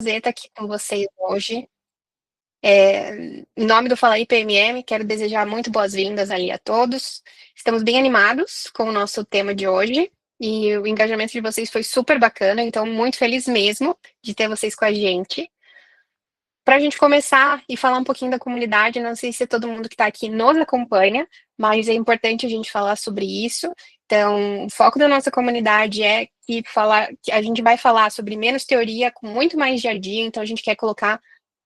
Prazer estar aqui com vocês hoje. Em nome do Fala aí PMM, quero desejar muito boas-vindas ali a todos. Estamos bem animados com o nosso tema de hoje e o engajamento de vocês foi super bacana, então muito feliz mesmo de ter vocês com a gente. Para a gente começar e falar um pouquinho da comunidade, não sei se todo mundo que está aqui nos acompanha, mas é importante a gente falar sobre isso. Então, o foco da nossa comunidade é que a gente vai falar sobre menos teoria, com muito mais dia a dia, então a gente quer colocar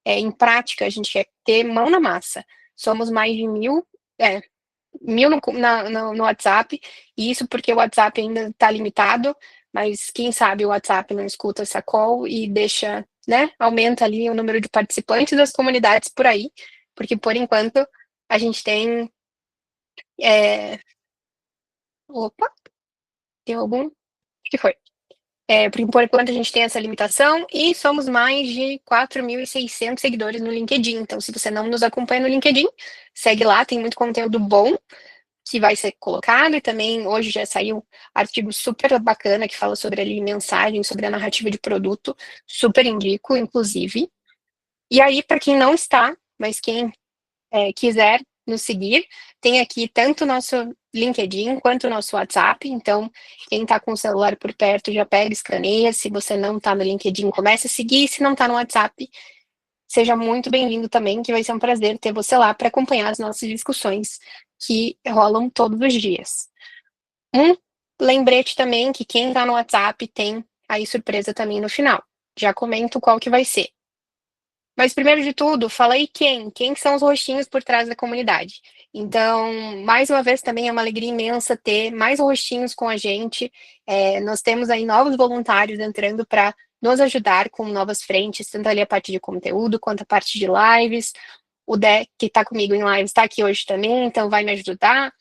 em prática, a gente quer ter mão na massa. Somos mais de 1.000 no WhatsApp, e isso porque o WhatsApp ainda está limitado, mas quem sabe o WhatsApp não escuta essa call e deixa, né, aumenta ali o número de participantes das comunidades por aí, porque por enquanto a gente tem. É... Opa, tem algum? O que foi? Por enquanto a gente tem essa limitação e somos mais de 4.600 seguidores no LinkedIn. Então, se você não nos acompanha no LinkedIn, segue lá, tem muito conteúdo bom que vai ser colocado, e também hoje já saiu artigo super bacana que fala sobre ali mensagem, sobre a narrativa de produto, super indico, inclusive. E aí, para quem não está, mas quem quiser nos seguir, tem aqui tanto o nosso LinkedIn quanto o nosso WhatsApp, então quem está com o celular por perto já pega, escaneia, se você não está no LinkedIn, comece a seguir, se não está no WhatsApp, seja muito bem-vindo também, que vai ser um prazer ter você lá para acompanhar as nossas discussões que rolam todos os dias. Um lembrete também que quem está no WhatsApp tem aí surpresa também no final. Já comento qual que vai ser. Mas primeiro de tudo, fala aí quem são os rostinhos por trás da comunidade. Então, mais uma vez também é uma alegria imensa ter mais rostinhos com a gente. Nós temos aí novos voluntários entrando para nos ajudar com novas frentes, tanto ali a parte de conteúdo quanto a parte de lives. O Dé, que está comigo em live, está aqui hoje também, então vai me ajudar.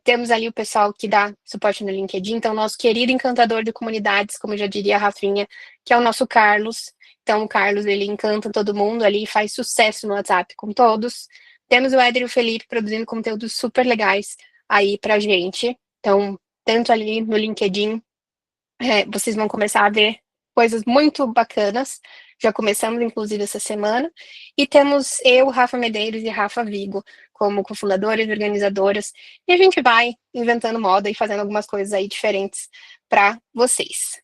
Temos ali o pessoal que dá suporte no LinkedIn, então nosso querido encantador de comunidades, como já diria a Rafinha, que é o nosso Carlos. Então o Carlos, ele encanta todo mundo ali, faz sucesso no WhatsApp com todos. Temos o Éder e o Felipe produzindo conteúdos super legais aí pra gente. Então, tanto ali no LinkedIn, vocês vão começar a ver coisas muito bacanas. Já começamos, inclusive, essa semana. E temos eu, Rafa Medeiros e Rafa Vigo, como cofundadoras e organizadoras. E a gente vai inventando moda e fazendo algumas coisas aí diferentes para vocês.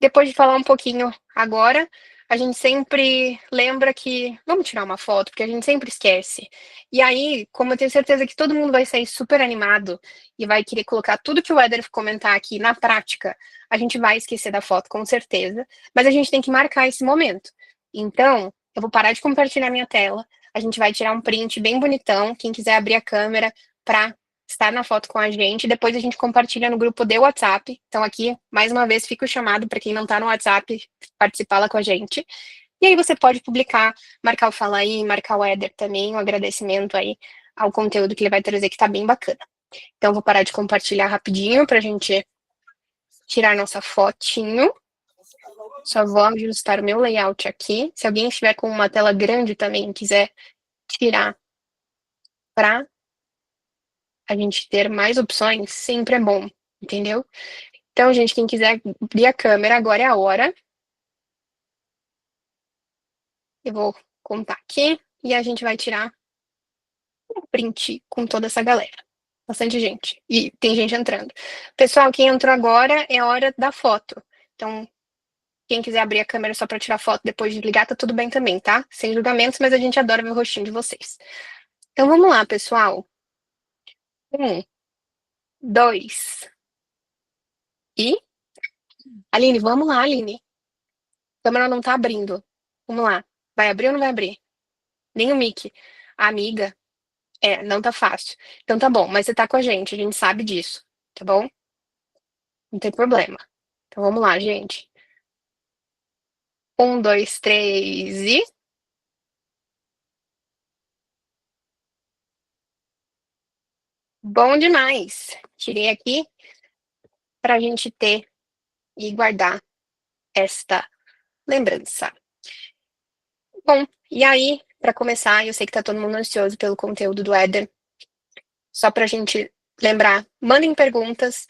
Depois de falar um pouquinho agora, a gente sempre lembra que vamos tirar uma foto, porque a gente sempre esquece. E aí, como eu tenho certeza que todo mundo vai sair super animado e vai querer colocar tudo que o Éder comentar aqui na prática, a gente vai esquecer da foto com certeza, mas a gente tem que marcar esse momento. Então, eu vou parar de compartilhar minha tela, a gente vai tirar um print bem bonitão, quem quiser abrir a câmera para estar na foto com a gente, depois a gente compartilha no grupo de WhatsApp. Então aqui, mais uma vez, fica o chamado para quem não está no WhatsApp participar lá com a gente. E aí você pode publicar, marcar o Fala aí, marcar o Éder também, um agradecimento aí ao conteúdo que ele vai trazer, que está bem bacana. Então vou parar de compartilhar rapidinho para a gente tirar nossa fotinho. Só vou ajustar o meu layout aqui. Se alguém estiver com uma tela grande também, quiser tirar para a gente ter mais opções, sempre é bom, entendeu? Então, gente, quem quiser abrir a câmera, agora é a hora. Eu vou contar aqui e a gente vai tirar um print com toda essa galera. Bastante gente. E tem gente entrando. Pessoal, quem entrou agora é a hora da foto. Então, quem quiser abrir a câmera só para tirar foto depois de ligar, tá tudo bem também, tá? Sem julgamentos, mas a gente adora ver o rostinho de vocês. Então, vamos lá, pessoal. 1, 2 e... Aline, vamos lá, Aline. A câmera não tá abrindo. Vamos lá. Vai abrir ou não vai abrir? Nem o mic. Amiga, não tá fácil. Então tá bom, mas você tá com a gente sabe disso, tá bom? Não tem problema. Então vamos lá, gente. 1, 2, 3 e... Bom demais! Tirei aqui pra gente ter e guardar esta lembrança. Bom, e aí, pra começar, eu sei que tá todo mundo ansioso pelo conteúdo do Éder. Só pra gente lembrar, mandem perguntas.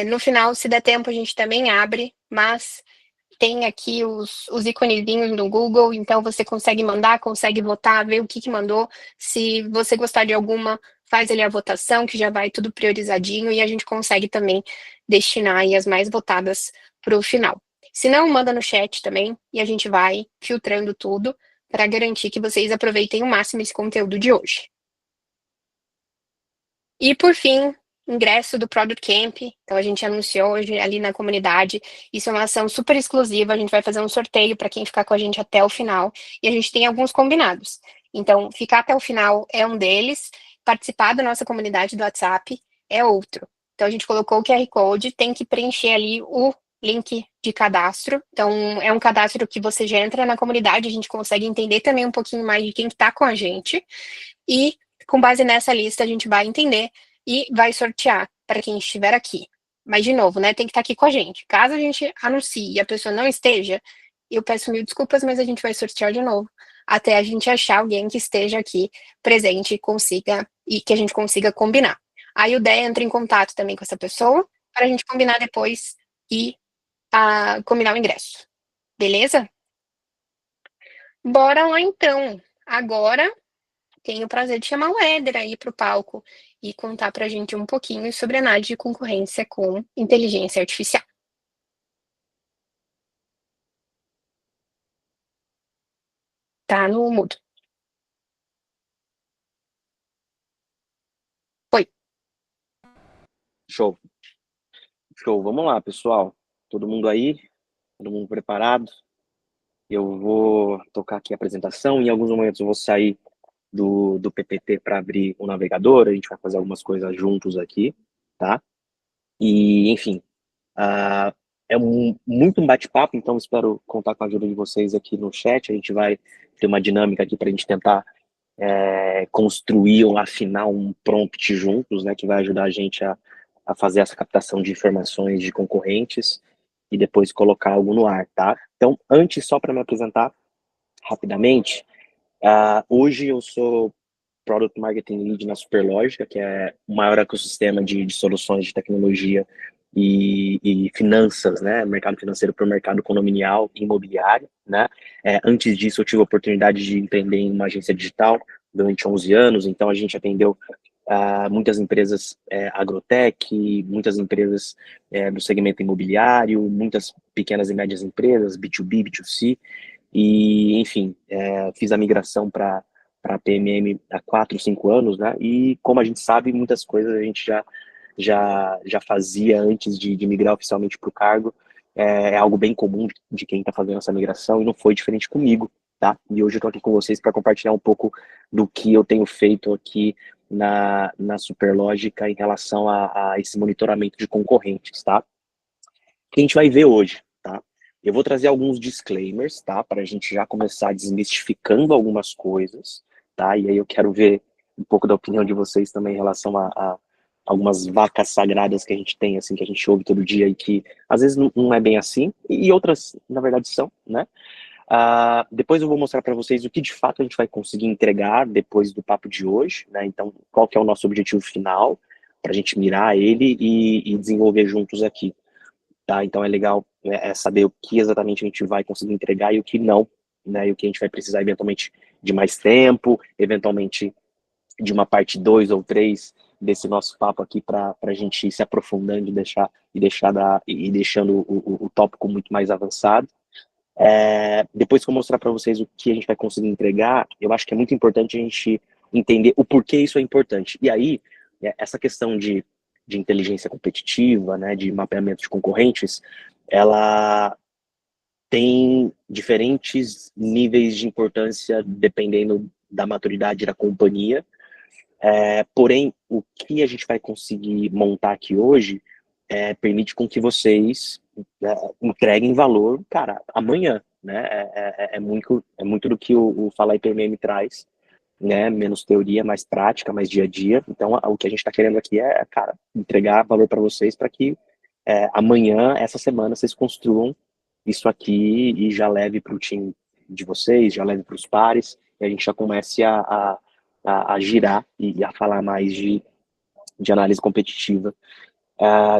No final, se der tempo, a gente também abre, mas tem aqui os iconezinhos no Google, então você consegue mandar, consegue votar, ver o que mandou. Se você gostar de alguma, faz ali a votação, que já vai tudo priorizadinho, e a gente consegue também destinar aí as mais votadas para o final. Se não, manda no chat também, e a gente vai filtrando tudo para garantir que vocês aproveitem o máximo esse conteúdo de hoje. E por fim, ingresso do Product Camp. Então a gente anunciou hoje ali na comunidade. Isso é uma ação super exclusiva. A gente vai fazer um sorteio para quem ficar com a gente até o final. E a gente tem alguns combinados. Então, ficar até o final é um deles. Participar da nossa comunidade do WhatsApp é outro. Então, a gente colocou o QR Code, tem que preencher ali o link de cadastro. Então, é um cadastro que você já entra na comunidade, a gente consegue entender também um pouquinho mais de quem está com a gente. E, com base nessa lista, a gente vai entender e vai sortear para quem estiver aqui. Mas, de novo, né, tem que estar aqui com a gente. Caso a gente anuncie e a pessoa não esteja, eu peço mil desculpas, mas a gente vai sortear de novo, até a gente achar alguém que esteja aqui presente e que a gente consiga combinar. Aí o Dé entra em contato também com essa pessoa, para a gente combinar depois e combinar o ingresso. Beleza? Bora lá então. Agora tenho o prazer de chamar o Éder aí para o palco e contar para a gente um pouquinho sobre análise de concorrência com inteligência artificial. Tá no mudo. Oi. Show. Show. Vamos lá, pessoal. Todo mundo aí? Todo mundo preparado? Eu vou tocar aqui a apresentação. Em alguns momentos eu vou sair do PPT para abrir o navegador. A gente vai fazer algumas coisas juntos aqui, tá? E, enfim, é muito um bate-papo, então espero contar com a ajuda de vocês aqui no chat. A gente vai ter uma dinâmica aqui para a gente tentar construir ou afinar um prompt juntos, né, que vai ajudar a gente a fazer essa captação de informações de concorrentes e depois colocar algo no ar, tá? Então, antes, só para me apresentar rapidamente, hoje eu sou Product Marketing Lead na Superlógica, que é o maior ecossistema de soluções de tecnologia e finanças, né? Mercado financeiro para o mercado condominial e imobiliário, né? Antes disso, eu tive a oportunidade de empreender em uma agência digital durante 11 anos, então a gente atendeu muitas empresas agrotech, muitas empresas do segmento imobiliário, muitas pequenas e médias empresas, B2B, B2C, e, enfim, fiz a migração para a PMM há 4, 5 anos, né? E como a gente sabe, muitas coisas a gente já fazia antes de migrar oficialmente para o cargo. É algo bem comum de quem está fazendo essa migração e não foi diferente comigo, tá? E hoje eu estou aqui com vocês para compartilhar um pouco do que eu tenho feito aqui na Superlógica em relação a esse monitoramento de concorrentes, tá? O que a gente vai ver hoje, tá? Eu vou trazer alguns disclaimers, tá? Para a gente já começar desmistificando algumas coisas, tá? E aí eu quero ver um pouco da opinião de vocês também em relação a algumas vacas sagradas que a gente tem, assim, que a gente ouve todo dia e que às vezes não é bem assim, e outras, na verdade, são, né? Depois eu vou mostrar para vocês o que de fato a gente vai conseguir entregar depois do papo de hoje, né? Então, qual que é o nosso objetivo final, para a gente mirar ele e desenvolver juntos aqui. Tá? Então é legal saber o que exatamente a gente vai conseguir entregar e o que não, né? E o que a gente vai precisar eventualmente de mais tempo, eventualmente de uma parte 2 ou 3 desse nosso papo aqui para a gente ir se aprofundando e deixando o tópico muito mais avançado. Depois que eu mostrar para vocês o que a gente vai conseguir entregar, eu acho que é muito importante a gente entender o porquê isso é importante. E aí, essa questão de inteligência competitiva, né, de mapeamento de concorrentes, ela tem diferentes níveis de importância dependendo da maturidade da companhia. Porém, o que a gente vai conseguir montar aqui hoje permite com que vocês entreguem valor, cara, amanhã, né? É muito do que o Fala IPMM traz, né? Menos teoria, mais prática, mais dia a dia. Então, o que a gente está querendo aqui cara, entregar valor para vocês para que amanhã, essa semana, vocês construam isso aqui e já leve para o time de vocês, já leve para os pares, e a gente já comece a girar e a falar mais de análise competitiva.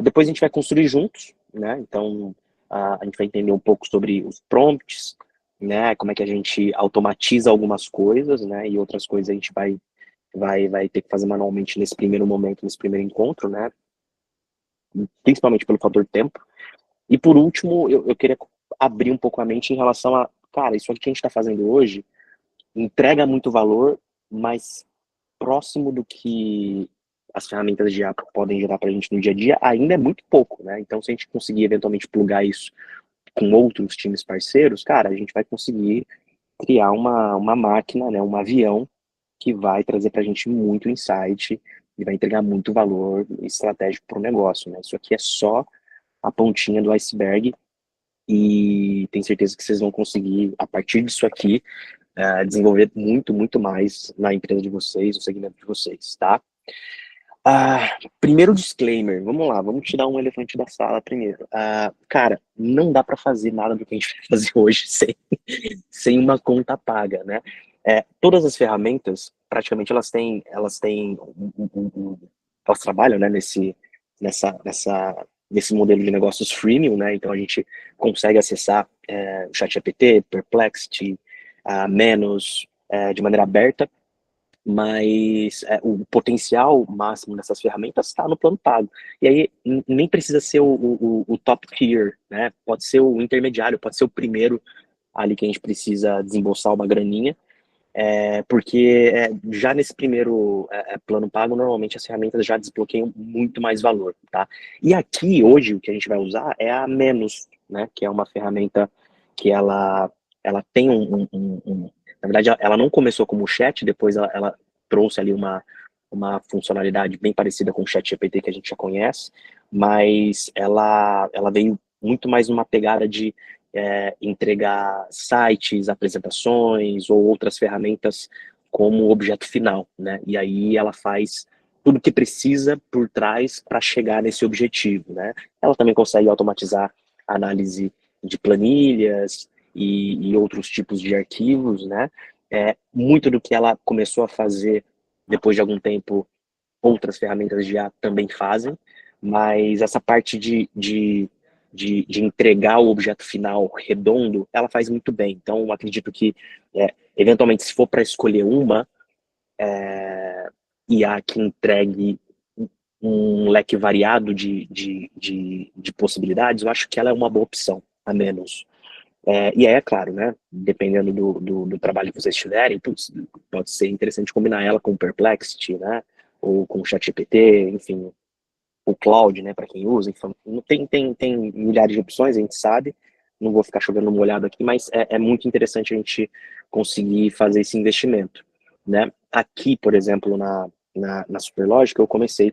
Depois a gente vai construir juntos, né? Então, a gente vai entender um pouco sobre os prompts, né, como é que a gente automatiza algumas coisas, né, e outras coisas a gente vai ter que fazer manualmente nesse primeiro momento, nesse primeiro encontro, né, principalmente pelo fator tempo. E por último, eu queria abrir um pouco a mente em relação a, cara, isso aqui que a gente está fazendo hoje entrega muito valor, mas próximo do que as ferramentas de IA podem gerar para a gente no dia a dia, ainda é muito pouco, né? Então, se a gente conseguir eventualmente plugar isso com outros times parceiros, cara, a gente vai conseguir criar uma máquina, né, um avião que vai trazer para a gente muito insight e vai entregar muito valor estratégico para o negócio, né? Isso aqui é só a pontinha do iceberg e tenho certeza que vocês vão conseguir, a partir disso aqui, desenvolver muito, muito mais na empresa de vocês, no segmento de vocês, tá? Primeiro disclaimer, vamos lá, vamos tirar um elefante da sala primeiro. Cara, não dá para fazer nada do que a gente vai fazer hoje sem uma conta paga, né? Todas as ferramentas, praticamente, elas trabalham, né, nesse modelo de negócios freemium, né? Então a gente consegue acessar o ChatGPT, Perplexity, Menos, de maneira aberta, mas o potencial máximo dessas ferramentas está no plano pago. E aí nem precisa ser o top tier, né? Pode ser o intermediário, pode ser o primeiro ali que a gente precisa desembolsar uma graninha, porque já nesse primeiro plano pago, normalmente as ferramentas já desbloqueiam muito mais valor, tá? E aqui, hoje, o que a gente vai usar é a Menos, né? Que é uma ferramenta que ela tem na verdade, ela não começou como chat, depois ela trouxe ali uma funcionalidade bem parecida com o ChatGPT que a gente já conhece, mas ela veio muito mais numa pegada de entregar sites, apresentações ou outras ferramentas como objeto final, né? E aí ela faz tudo o que precisa por trás para chegar nesse objetivo, né? Ela também consegue automatizar a análise de planilhas e outros tipos de arquivos, né? Muito do que ela começou a fazer depois de algum tempo, outras ferramentas já também fazem, mas essa parte de entregar o objeto final redondo, ela faz muito bem. Então, eu acredito que, eventualmente, se for para escolher uma IA que entregue um leque variado de possibilidades, eu acho que ela é uma boa opção, a menos. E aí, é claro, né? Dependendo do trabalho que vocês tiverem, pode ser interessante combinar ela com o Perplexity, né? Ou com o ChatGPT, enfim, o Cloud, né? Para quem usa. Enfim, tem milhares de opções, a gente sabe. Não vou ficar chovendo molhado aqui, mas é muito interessante a gente conseguir fazer esse investimento, né? Aqui, por exemplo, na Superlógica, eu comecei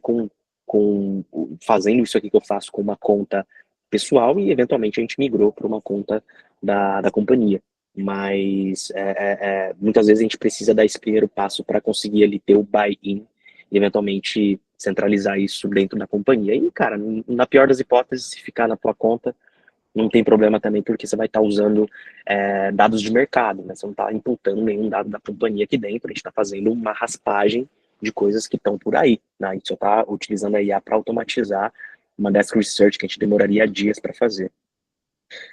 fazendo isso aqui que eu faço com uma conta pessoal e, eventualmente, a gente migrou para uma conta da companhia. Mas muitas vezes a gente precisa dar esse primeiro passo para conseguir ali ter o buy-in e eventualmente centralizar isso dentro da companhia. E, cara, na pior das hipóteses, se ficar na tua conta, não tem problema também, porque você vai estar usando dados de mercado, né? Você não está imputando nenhum dado da companhia aqui dentro, a gente está fazendo uma raspagem de coisas que estão por aí, né? A gente só está utilizando a IA para automatizar uma desk research que a gente demoraria dias para fazer.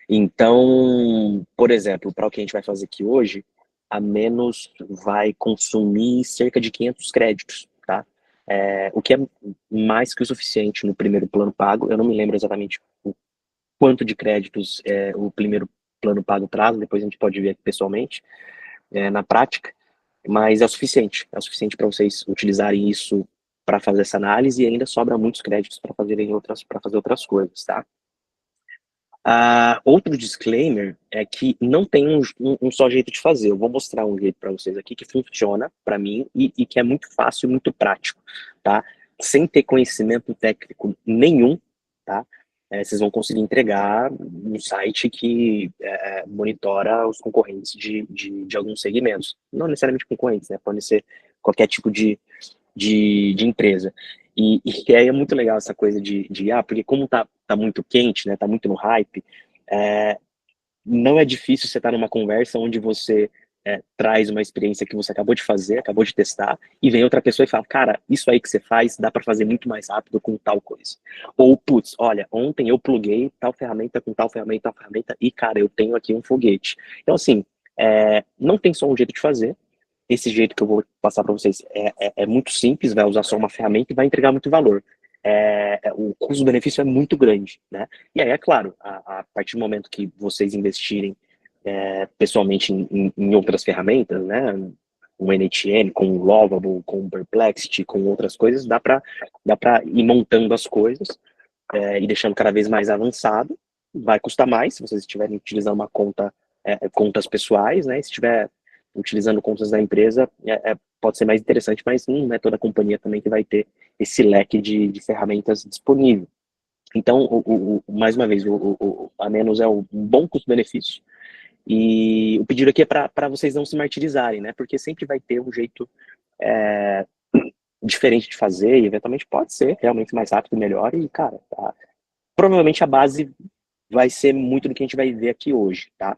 Então, por exemplo, para o que a gente vai fazer aqui hoje, a Menos vai consumir cerca de 500 créditos, tá? O que é mais que o suficiente no primeiro plano pago. Eu não me lembro exatamente o quanto de créditos o primeiro plano pago traz, depois a gente pode ver aqui pessoalmente, na prática, mas é o suficiente para vocês utilizarem isso para fazer essa análise e ainda sobra muitos créditos para fazer outras coisas, tá? Outro disclaimer é que não tem um só jeito de fazer. Eu vou mostrar um jeito para vocês aqui que funciona para mim e que é muito fácil e muito prático, tá? Sem ter conhecimento técnico nenhum, tá? Vocês vão conseguir entregar um site que monitora os concorrentes de alguns segmentos. Não necessariamente concorrentes, né? Pode ser qualquer tipo de empresa. E aí é muito legal essa coisa de porque como tá muito quente, né, tá muito no hype, não é difícil você estar numa conversa onde você traz uma experiência que você acabou de fazer, acabou de testar, e vem outra pessoa e fala, cara, isso aí que você faz dá para fazer muito mais rápido com tal coisa. Ou, putz, olha, ontem eu pluguei tal ferramenta com tal ferramenta, e, cara, eu tenho aqui um foguete. Então, assim, não tem só um jeito de fazer. Esse jeito que eu vou passar para vocês é muito simples, vai usar só uma ferramenta e vai entregar muito valor. O custo-benefício é muito grande, né? E aí, é claro, a partir do momento que vocês investirem pessoalmente em outras ferramentas, né? Um NHN, com o Lovable, com o Perplexity, com outras coisas, dá para ir montando as coisas e deixando cada vez mais avançado. Vai custar mais se vocês estiverem utilizando uma contas pessoais, né? Se estiver utilizando contas da empresa, pode ser mais interessante, mas não é toda a companhia também que vai ter esse leque de ferramentas disponível. Então, mais uma vez, a Menos é um bom custo-benefício, e o pedido aqui é para vocês não se martirizarem, né? Porque sempre vai ter um jeito diferente de fazer, e eventualmente pode ser realmente mais rápido e melhor, e, cara, provavelmente a base vai ser muito do que a gente vai ver aqui hoje, tá?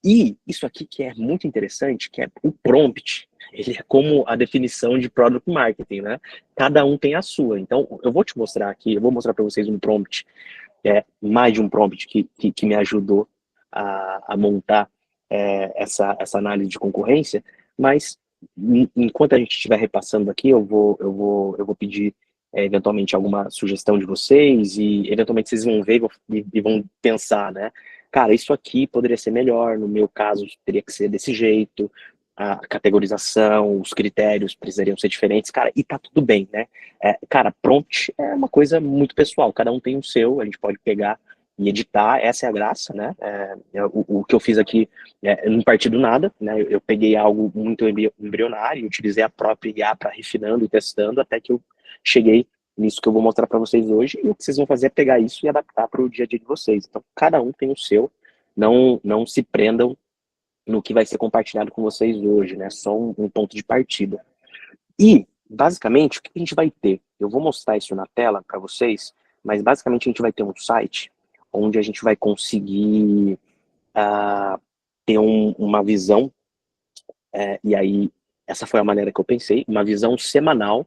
E isso aqui que é muito interessante, que é o prompt, ele é como a definição de product marketing, né? Cada um tem a sua. Então, eu vou te mostrar aqui, eu vou mostrar para vocês um prompt, mais de um prompt que me ajudou a montar essa análise de concorrência, mas enquanto a gente estiver repassando aqui, eu vou pedir eventualmente alguma sugestão de vocês, e eventualmente vocês vão ver e vão pensar, né? Cara, isso aqui poderia ser melhor, no meu caso teria que ser desse jeito, a categorização, os critérios precisariam ser diferentes, cara, e tá tudo bem, né? Cara, prompt é uma coisa muito pessoal, cada um tem o seu, a gente pode pegar e editar, essa é a graça, né? O que eu fiz aqui não parti do nada, né? Eu peguei algo muito embrionário, utilizei a própria IA para refinando e testando, até que eu cheguei nisso que eu vou mostrar para vocês hoje, e o que vocês vão fazer é pegar isso e adaptar para o dia a dia de vocês. Então, cada um tem o seu, não se prendam no que vai ser compartilhado com vocês hoje, né? Só um ponto de partida. E, basicamente, o que a gente vai ter? Eu vou mostrar isso na tela para vocês, mas basicamente a gente vai ter um site onde a gente vai conseguir ter uma visão, e aí essa foi a maneira que eu pensei, uma visão semanal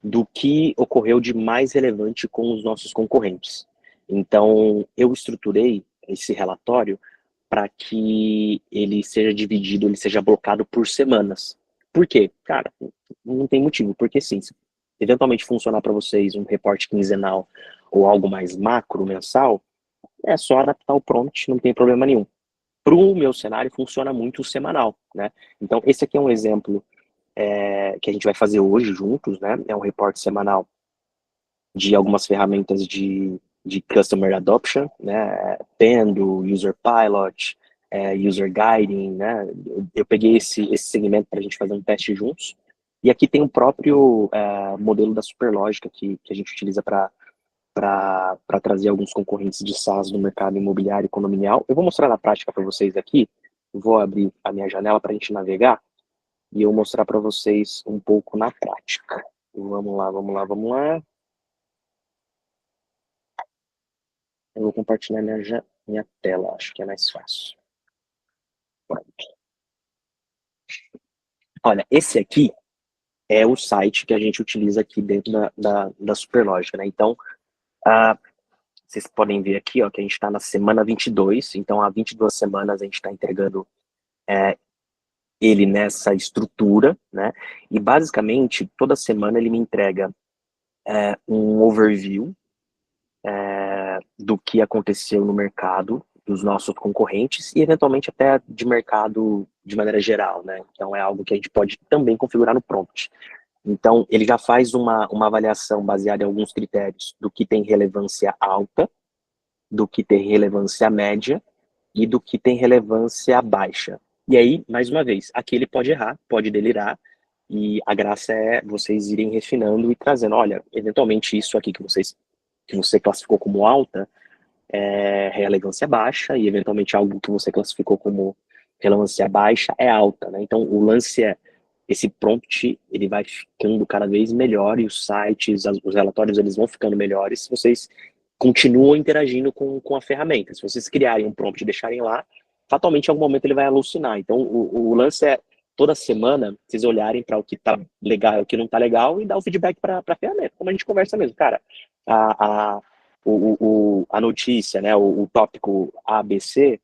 do que ocorreu de mais relevante com os nossos concorrentes. Então, eu estruturei esse relatório para que ele seja dividido, ele seja blocado por semanas. Por quê? Cara, não tem motivo, porque sim, se eventualmente funcionar para vocês um reporte quinzenal ou algo mais macro, mensal, é só adaptar o prompt, não tem problema nenhum. Para o meu cenário, funciona muito o semanal, né? Então, esse aqui é um exemplo que a gente vai fazer hoje juntos, né? É um reporte semanal de algumas ferramentas de Customer Adoption, né? Pendo, User Pilot, User Guiding, né? Eu peguei esse segmento para a gente fazer um teste juntos. E aqui tem o próprio modelo da Superlógica que a gente utiliza para trazer alguns concorrentes de SaaS no mercado imobiliário e condominial. Eu vou mostrar na prática para vocês aqui. Vou abrir a minha janela para a gente navegar e eu mostrar para vocês um pouco na prática. Vamos lá, vamos lá, vamos lá. Eu vou compartilhar minha tela, acho que é mais fácil. Pronto. Olha, esse aqui é o site que a gente utiliza aqui dentro da Superlógica, né? Então, vocês podem ver aqui, ó, que a gente está na semana 22, então há 22 semanas a gente está entregando ele nessa estrutura, né? E basicamente, toda semana ele me entrega um overview do que aconteceu no mercado, dos nossos concorrentes e eventualmente até de mercado de maneira geral, né? Então é algo que a gente pode também configurar no prompt. Então ele já faz uma avaliação baseada em alguns critérios do que tem relevância alta, do que tem relevância média e do que tem relevância baixa. E aí, mais uma vez, aqui ele pode errar, pode delirar, e a graça é vocês irem refinando e trazendo, olha, eventualmente isso aqui que você classificou como alta é relevância baixa, e eventualmente algo que você classificou como relevância baixa é alta, né? Então o lance é esse prompt, ele vai ficando cada vez melhor, e os sites, os relatórios, eles vão ficando melhores se vocês continuam interagindo com a ferramenta. Se vocês criarem um prompt e deixarem lá, fatalmente em algum momento ele vai alucinar. Então o lance é toda semana vocês olharem para o que tá legal e o que não tá legal e dar o feedback para a ferramenta, como a gente conversa mesmo, cara. A, a, a notícia, né, o tópico ABC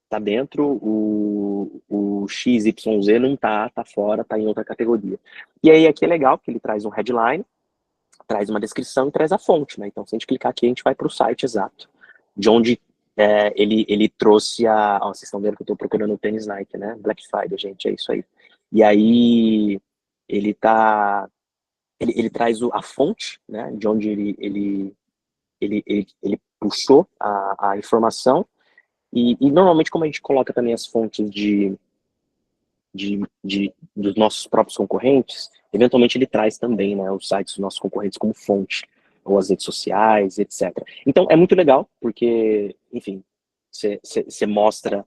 tá dentro, o XYZ não tá fora, tá em outra categoria. E aí aqui é legal que ele traz um headline, traz uma descrição e traz a fonte, né? Então, se a gente clicar aqui, a gente vai para o site exato, de onde ele trouxe a... Ó, vocês estão vendo que eu estou procurando o tênis Nike, né? Black Friday, gente, é isso aí. E aí, ele tá... Ele traz a fonte, né? De onde ele puxou a informação. E normalmente, como a gente coloca também as fontes dos nossos próprios concorrentes, eventualmente ele traz também, né, os sites dos nossos concorrentes como fonte, ou as redes sociais, etc. Então é muito legal, porque, enfim, você mostra,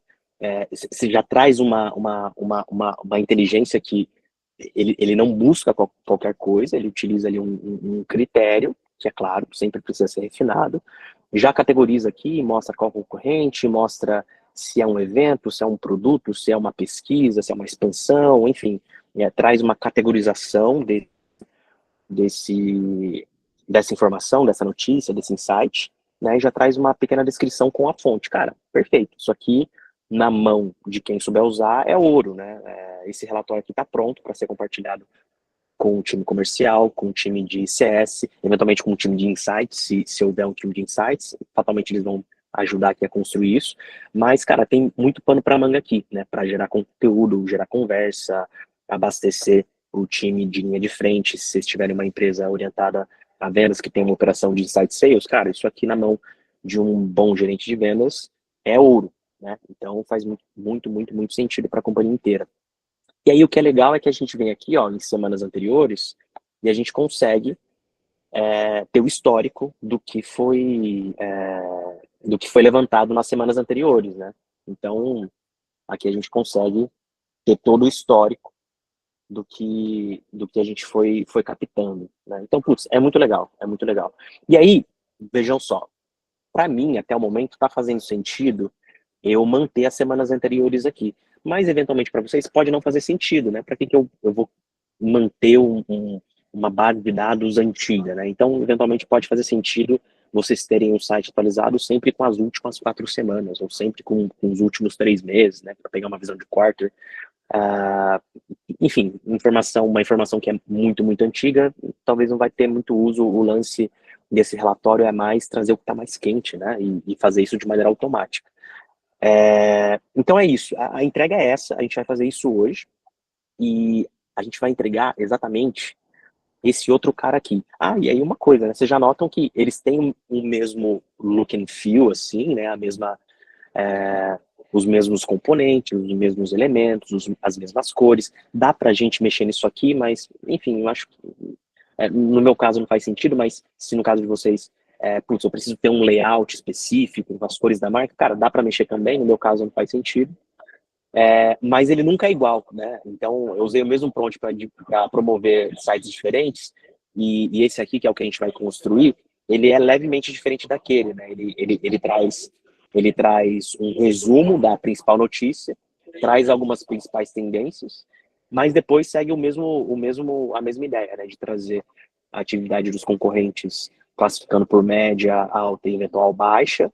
você já traz uma inteligência que ele não busca qualquer coisa, ele utiliza ali um critério, que é claro, sempre precisa ser refinado, já categoriza aqui, mostra qual concorrente, mostra se é um evento, se é um produto, se é uma pesquisa, se é uma expansão, enfim, traz uma categorização dessa informação, dessa notícia, desse insight, né, e já traz uma pequena descrição com a fonte. Cara, perfeito. Isso aqui, na mão de quem souber usar, é ouro, né? Esse relatório aqui está pronto para ser compartilhado com o time comercial, com o time de CS, eventualmente com o time de insights, se houver um time de insights, fatalmente eles vão ajudar aqui a construir isso, mas, cara, tem muito pano para manga aqui, né, para gerar conteúdo, gerar conversa, abastecer o time de linha de frente, se vocês tiverem uma empresa orientada a vendas que tem uma operação de insight sales, cara, isso aqui na mão de um bom gerente de vendas é ouro, né, então faz muito sentido para a companhia inteira. E aí o que é legal é que a gente vem aqui, ó, em semanas anteriores, e a gente consegue ter o histórico do que foi levantado nas semanas anteriores, né? Então, aqui a gente consegue ter todo o histórico do que a gente foi captando, né? Então, putz, é muito legal, é muito legal. E aí, vejam só, para mim, até o momento, está fazendo sentido eu manter as semanas anteriores aqui. Mas, eventualmente, para vocês, pode não fazer sentido, né? Para que eu vou manter uma base de dados antiga, né? Então, eventualmente, pode fazer sentido vocês terem um site atualizado sempre com as últimas 4 semanas, ou sempre com os últimos 3 meses, né? Para pegar uma visão de quarter. Ah, enfim, uma informação que é muito antiga, talvez não vai ter muito uso. O lance desse relatório é mais trazer o que está mais quente, né? E fazer isso de maneira automática. Então é isso, a entrega é essa, a gente vai fazer isso hoje e a gente vai entregar exatamente esse outro cara aqui. Ah, e aí uma coisa, né? Vocês já notam que eles têm o mesmo look and feel, assim, né? Os mesmos componentes, os mesmos elementos, as mesmas cores. Dá pra gente mexer nisso aqui, mas, enfim, eu acho que no meu caso não faz sentido, mas se no caso de vocês, putz, eu preciso ter um layout específico com as cores da marca, cara, dá para mexer também, no meu caso não faz sentido. Mas ele nunca é igual, né? Então eu usei o mesmo prompt para promover sites diferentes, e esse aqui, que é o que a gente vai construir, ele é levemente diferente daquele, né? Ele traz um resumo da principal notícia, traz algumas principais tendências, mas depois segue a mesma ideia, né? De trazer a atividade dos concorrentes classificando por média, alta e eventual baixa,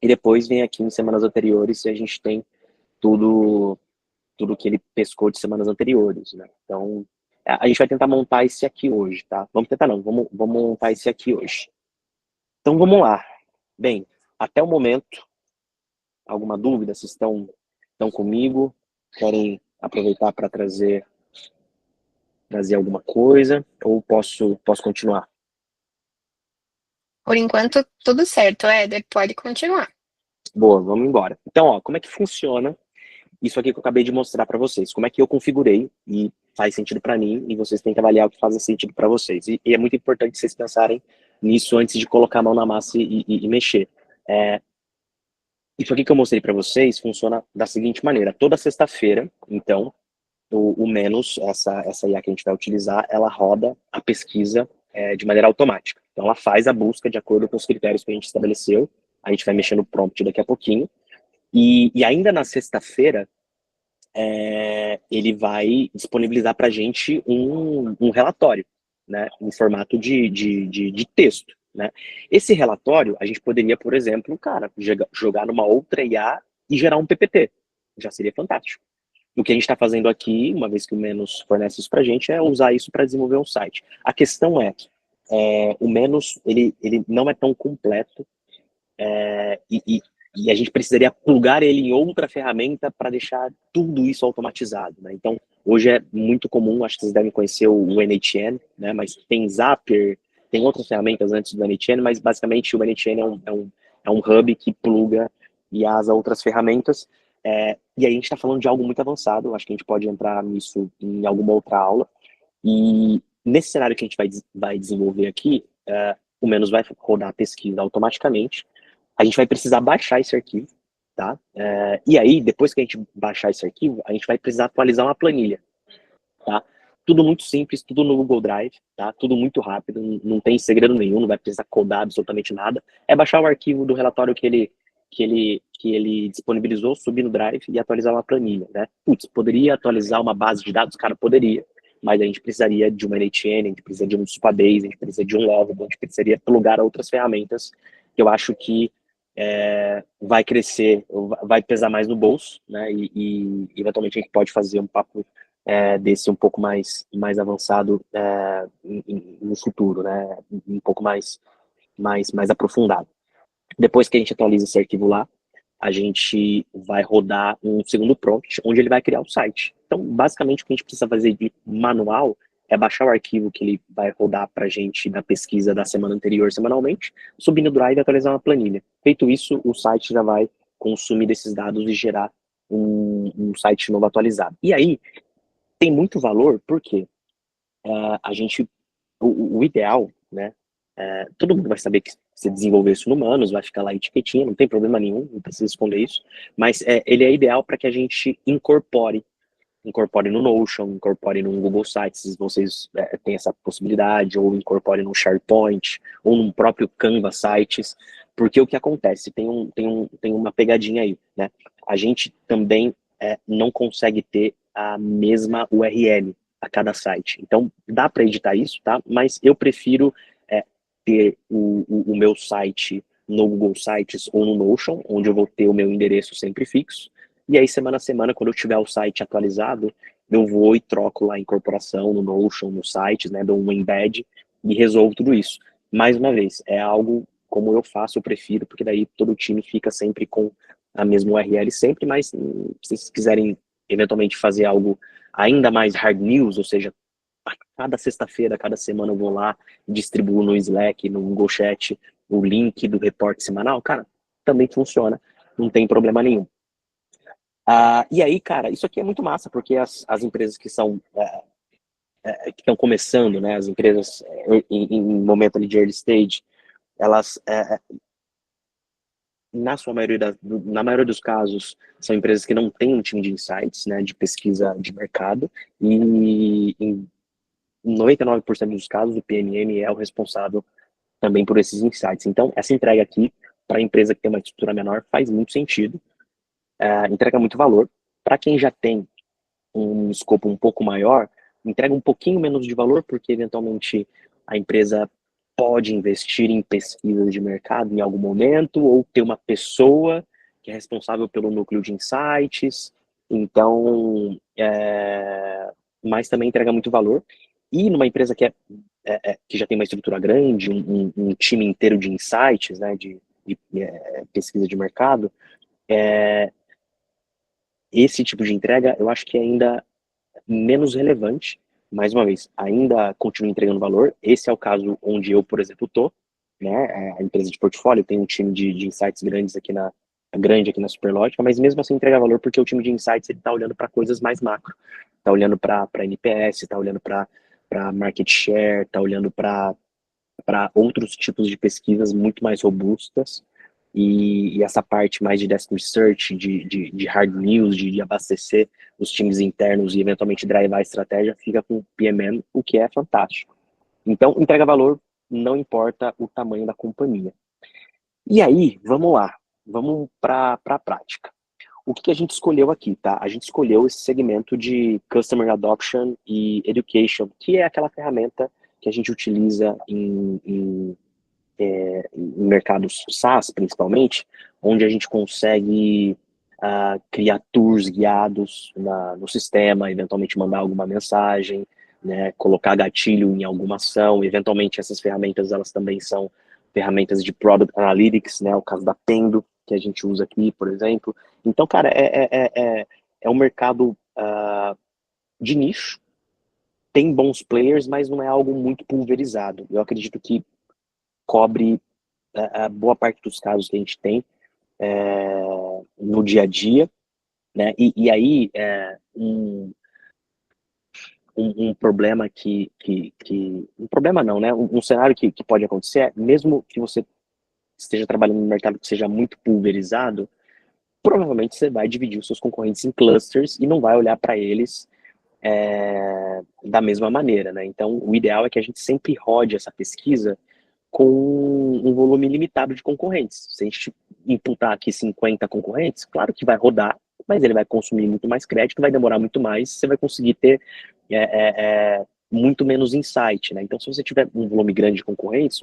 e depois vem aqui em semanas anteriores e a gente tem tudo tudo que ele pescou de semanas anteriores, né? Então, a gente vai tentar montar esse aqui hoje, tá? Vamos tentar não, vamos montar esse aqui hoje. Então, vamos lá. Bem, até o momento, alguma dúvida? Vocês estão comigo? Querem aproveitar para trazer alguma coisa? Ou posso continuar? Por enquanto, tudo certo, Éder, pode continuar. Boa, vamos embora. Então, ó, como é que funciona isso aqui que eu acabei de mostrar para vocês? Como é que eu configurei e faz sentido para mim, e vocês têm que avaliar o que faz sentido para vocês. E é muito importante vocês pensarem nisso antes de colocar a mão na massa e mexer. Isso aqui que eu mostrei para vocês funciona da seguinte maneira. Toda sexta-feira, então, o Menos, essa IA que a gente vai utilizar, ela roda a pesquisa de maneira automática. Então, ela faz a busca de acordo com os critérios que a gente estabeleceu. A gente vai mexer no prompt daqui a pouquinho. E ainda na sexta-feira, ele vai disponibilizar para a gente um relatório, né, em formato de texto, né? Esse relatório, a gente poderia, por exemplo, cara, jogar numa outra IA e gerar um PPT. Já seria fantástico. O que a gente está fazendo aqui, uma vez que o Menos fornece isso para a gente, é usar isso para desenvolver um site. A questão o Menos, ele não é tão completo, e a gente precisaria plugar ele em outra ferramenta para deixar tudo isso automatizado, né? Então, hoje é muito comum, acho que vocês devem conhecer o NHN, né? Mas tem Zapier, tem outras ferramentas antes do NHN, mas basicamente o NHN é um hub que pluga e asa outras ferramentas. E aí a gente está falando de algo muito avançado, acho que a gente pode entrar nisso em alguma outra aula. E nesse cenário que a gente vai desenvolver aqui, o Menos vai rodar a pesquisa automaticamente. A gente vai precisar baixar esse arquivo, tá? E aí, depois que a gente baixar esse arquivo, a gente vai precisar atualizar uma planilha, tá? Tudo muito simples, tudo no Google Drive, tá? Tudo muito rápido, não tem segredo nenhum, não vai precisar codar absolutamente nada. É baixar o arquivo do relatório que ele disponibilizou, subir no Drive e atualizar uma planilha, né? Putz, poderia atualizar uma base de dados? Cara, poderia, mas a gente precisaria de uma NHN, a gente precisa de um Supabase, a gente precisa de um Lovable, a gente precisaria plugar outras ferramentas que eu acho que vai crescer, vai pesar mais no bolso, né? E eventualmente a gente pode fazer um papo desse um pouco mais avançado no futuro, né? Um pouco mais aprofundado. Depois que a gente atualiza esse arquivo lá, a gente vai rodar um segundo prompt, onde ele vai criar o site. Então, basicamente, o que a gente precisa fazer de manual é baixar o arquivo que ele vai rodar para a gente da pesquisa da semana anterior semanalmente, subir no Drive e atualizar uma planilha. Feito isso, o site já vai consumir desses dados e gerar um site novo atualizado. E aí, tem muito valor, porque a gente, o ideal, né? Todo mundo vai saber que você desenvolveu isso no Humanos, vai ficar lá etiquetinha, não tem problema nenhum, não precisa esconder isso, mas ele é ideal para que a gente incorpore no Notion, incorpore no Google Sites, se vocês têm essa possibilidade, ou incorpore no SharePoint, ou no próprio Canva Sites, porque o que acontece? Tem uma pegadinha aí, né? A gente também não consegue ter a mesma URL a cada site. Então, dá para editar isso, tá? Mas eu prefiro ter o meu site no Google Sites ou no Notion, onde eu vou ter o meu endereço sempre fixo, e aí, semana a semana, quando eu tiver o site atualizado, eu vou e troco lá a incorporação no Notion, no site, né, dou um embed e resolvo tudo isso. Mais uma vez, é algo como eu faço, eu prefiro, porque daí todo o time fica sempre com a mesma URL sempre, mas se vocês quiserem eventualmente fazer algo ainda mais hard news, ou seja, a cada sexta-feira, a cada semana eu vou lá e distribuo no Slack, no Google Chat, o link do reporte semanal, cara, também funciona, não tem problema nenhum. E aí, cara, isso aqui é muito massa, porque as empresas que que estão começando, né, as empresas em momento ali de early stage, elas, na maioria dos casos, são empresas que não têm um time de insights, né, de pesquisa de mercado, e em 99% dos casos, o PMM é o responsável também por esses insights. Então, essa entrega aqui, para a empresa que tem uma estrutura menor, faz muito sentido, entrega muito valor. Para quem já tem um escopo um pouco maior, entrega um pouquinho menos de valor, porque eventualmente a empresa pode investir em pesquisas de mercado em algum momento, ou ter uma pessoa que é responsável pelo núcleo de insights. Então, mas também entrega muito valor. E numa empresa que já tem uma estrutura grande, um time inteiro de insights, né, de pesquisa de mercado, esse tipo de entrega eu acho que é ainda menos relevante, mais uma vez, ainda continua entregando valor. Esse é o caso onde eu, por exemplo, estou, né? A empresa de portfólio tem um time de insights grande aqui na Superlógica, mas mesmo assim entrega valor porque o time de insights ele está olhando para coisas mais macro, está olhando para NPS, está olhando para market share, está olhando para outros tipos de pesquisas muito mais robustas. E essa parte mais de desk research, de hard news, de abastecer os times internos e eventualmente drivar a estratégia, fica com o PMM, o que é fantástico. Então, entrega valor, não importa o tamanho da companhia. E aí, vamos lá, vamos para a prática. o que a gente escolheu aqui, tá? A gente escolheu esse segmento de Customer Adoption e Education, que é aquela ferramenta que a gente utiliza em mercados SaaS, principalmente, onde a gente consegue criar tours guiados no sistema, eventualmente mandar alguma mensagem, né, colocar gatilho em alguma ação. Eventualmente, essas ferramentas, elas também são ferramentas de Product Analytics, né, o caso da Pendo, que a gente usa aqui, por exemplo. Então, cara, é um mercado de nicho, tem bons players, mas não é algo muito pulverizado. Eu acredito que cobre a boa parte dos casos que a gente tem no dia a dia, né? E aí, um problema um problema não, né? Um cenário que pode acontecer é, mesmo que você esteja trabalhando num mercado que seja muito pulverizado, provavelmente você vai dividir os seus concorrentes em clusters e não vai olhar para eles da mesma maneira, né? Então, o ideal é que a gente sempre rode essa pesquisa com um volume limitado de concorrentes. Se a gente imputar aqui 50 concorrentes, claro que vai rodar, mas ele vai consumir muito mais crédito, vai demorar muito mais, você vai conseguir ter muito menos insight, né? Então, se você tiver um volume grande de concorrentes,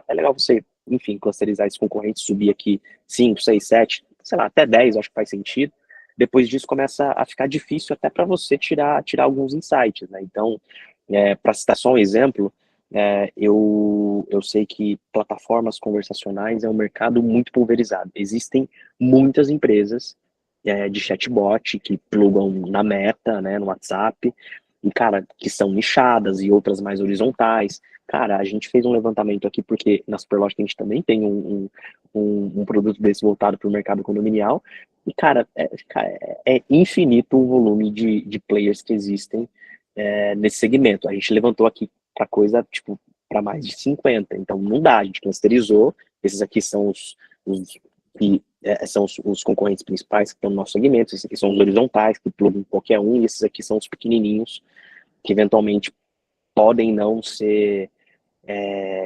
é legal você, enfim, clusterizar esses concorrentes, subir aqui 5, 6, 7, sei lá, até 10, acho que faz sentido. Depois disso começa a ficar difícil até para você tirar alguns insights, né? Então, para citar só um exemplo, eu sei que plataformas conversacionais é um mercado muito pulverizado. Existem muitas empresas de chatbot que plugam na Meta, né, no WhatsApp, e, cara, que são nichadas e outras mais horizontais. Cara, a gente fez um levantamento aqui, porque na Superlogic a gente também tem um produto desse voltado para o mercado condominial, e, cara, é infinito o volume de players que existem nesse segmento. A gente levantou aqui para coisa, tipo, para mais de 50. Então não dá, a gente clusterizou. Esses aqui são os que são os concorrentes principais que estão no nosso segmento. Esses aqui são os horizontais, que plugam qualquer um. E esses aqui são os pequenininhos, que eventualmente podem não ser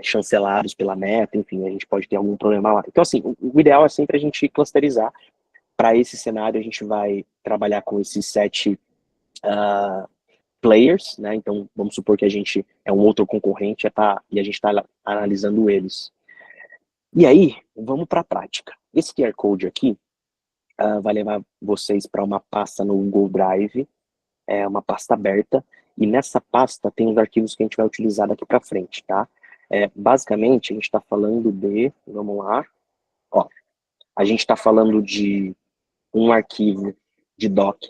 chancelados pela meta. Enfim, a gente pode ter algum problema lá. Então, assim, o ideal é sempre a gente clusterizar. Para esse cenário, a gente vai trabalhar com esses 7 players, né? Então, vamos supor que a gente é um outro concorrente e a gente está analisando eles. E aí, vamos para a prática. Esse QR Code aqui vai levar vocês para uma pasta no Google Drive, uma pasta aberta, e nessa pasta tem os arquivos que a gente vai utilizar daqui para frente, tá? Basicamente, a gente está falando vamos lá, ó, a gente está falando de um arquivo de doc,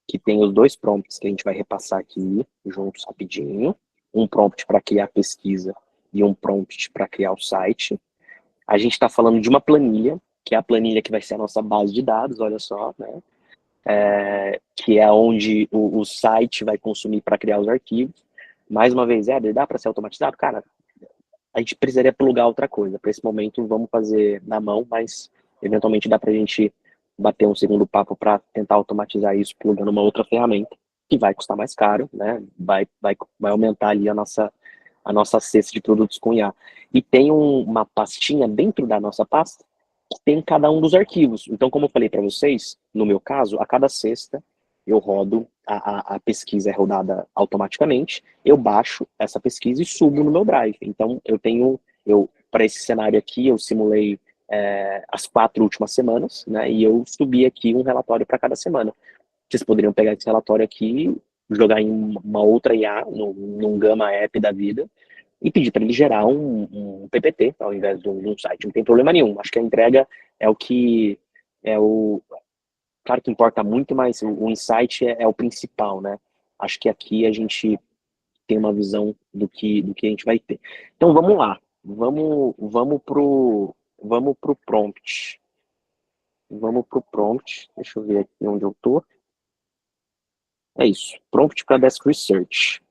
que tem os 2 prompts que a gente vai repassar aqui juntos rapidinho. Um prompt para criar a pesquisa e um prompt para criar o site. A gente está falando de uma planilha, que é a planilha que vai ser a nossa base de dados, olha só, né? Que é onde o site vai consumir para criar os arquivos. Mais uma vez, dá para ser automatizado? Cara, a gente precisaria plugar outra coisa. Para esse momento, vamos fazer na mão, mas eventualmente dá para a gente bater um segundo papo para tentar automatizar isso plugando uma outra ferramenta, que vai custar mais caro, né? Vai aumentar ali a nossa cesta de produtos com IA. E tem uma pastinha dentro da nossa pasta que tem cada um dos arquivos. Então, como eu falei para vocês, no meu caso, a cada sexta eu rodo, a pesquisa é rodada automaticamente, eu baixo essa pesquisa e subo no meu Drive. Então, para esse cenário aqui, eu simulei as 4 últimas semanas, né, e eu subi aqui um relatório para cada semana. Vocês poderiam pegar esse relatório aqui, jogar em uma outra IA, num Gamma App da vida, e pedir para ele gerar um PPT ao invés de um site. Não tem problema nenhum. Acho que a entrega é o que é o claro que importa muito, mas o insight é o principal, né? Acho que aqui a gente tem uma visão do que a gente vai ter. Então vamos lá, vamos pro prompt. Vamos pro prompt. Deixa eu ver aqui onde eu tô. É isso, prompt para Desk Research.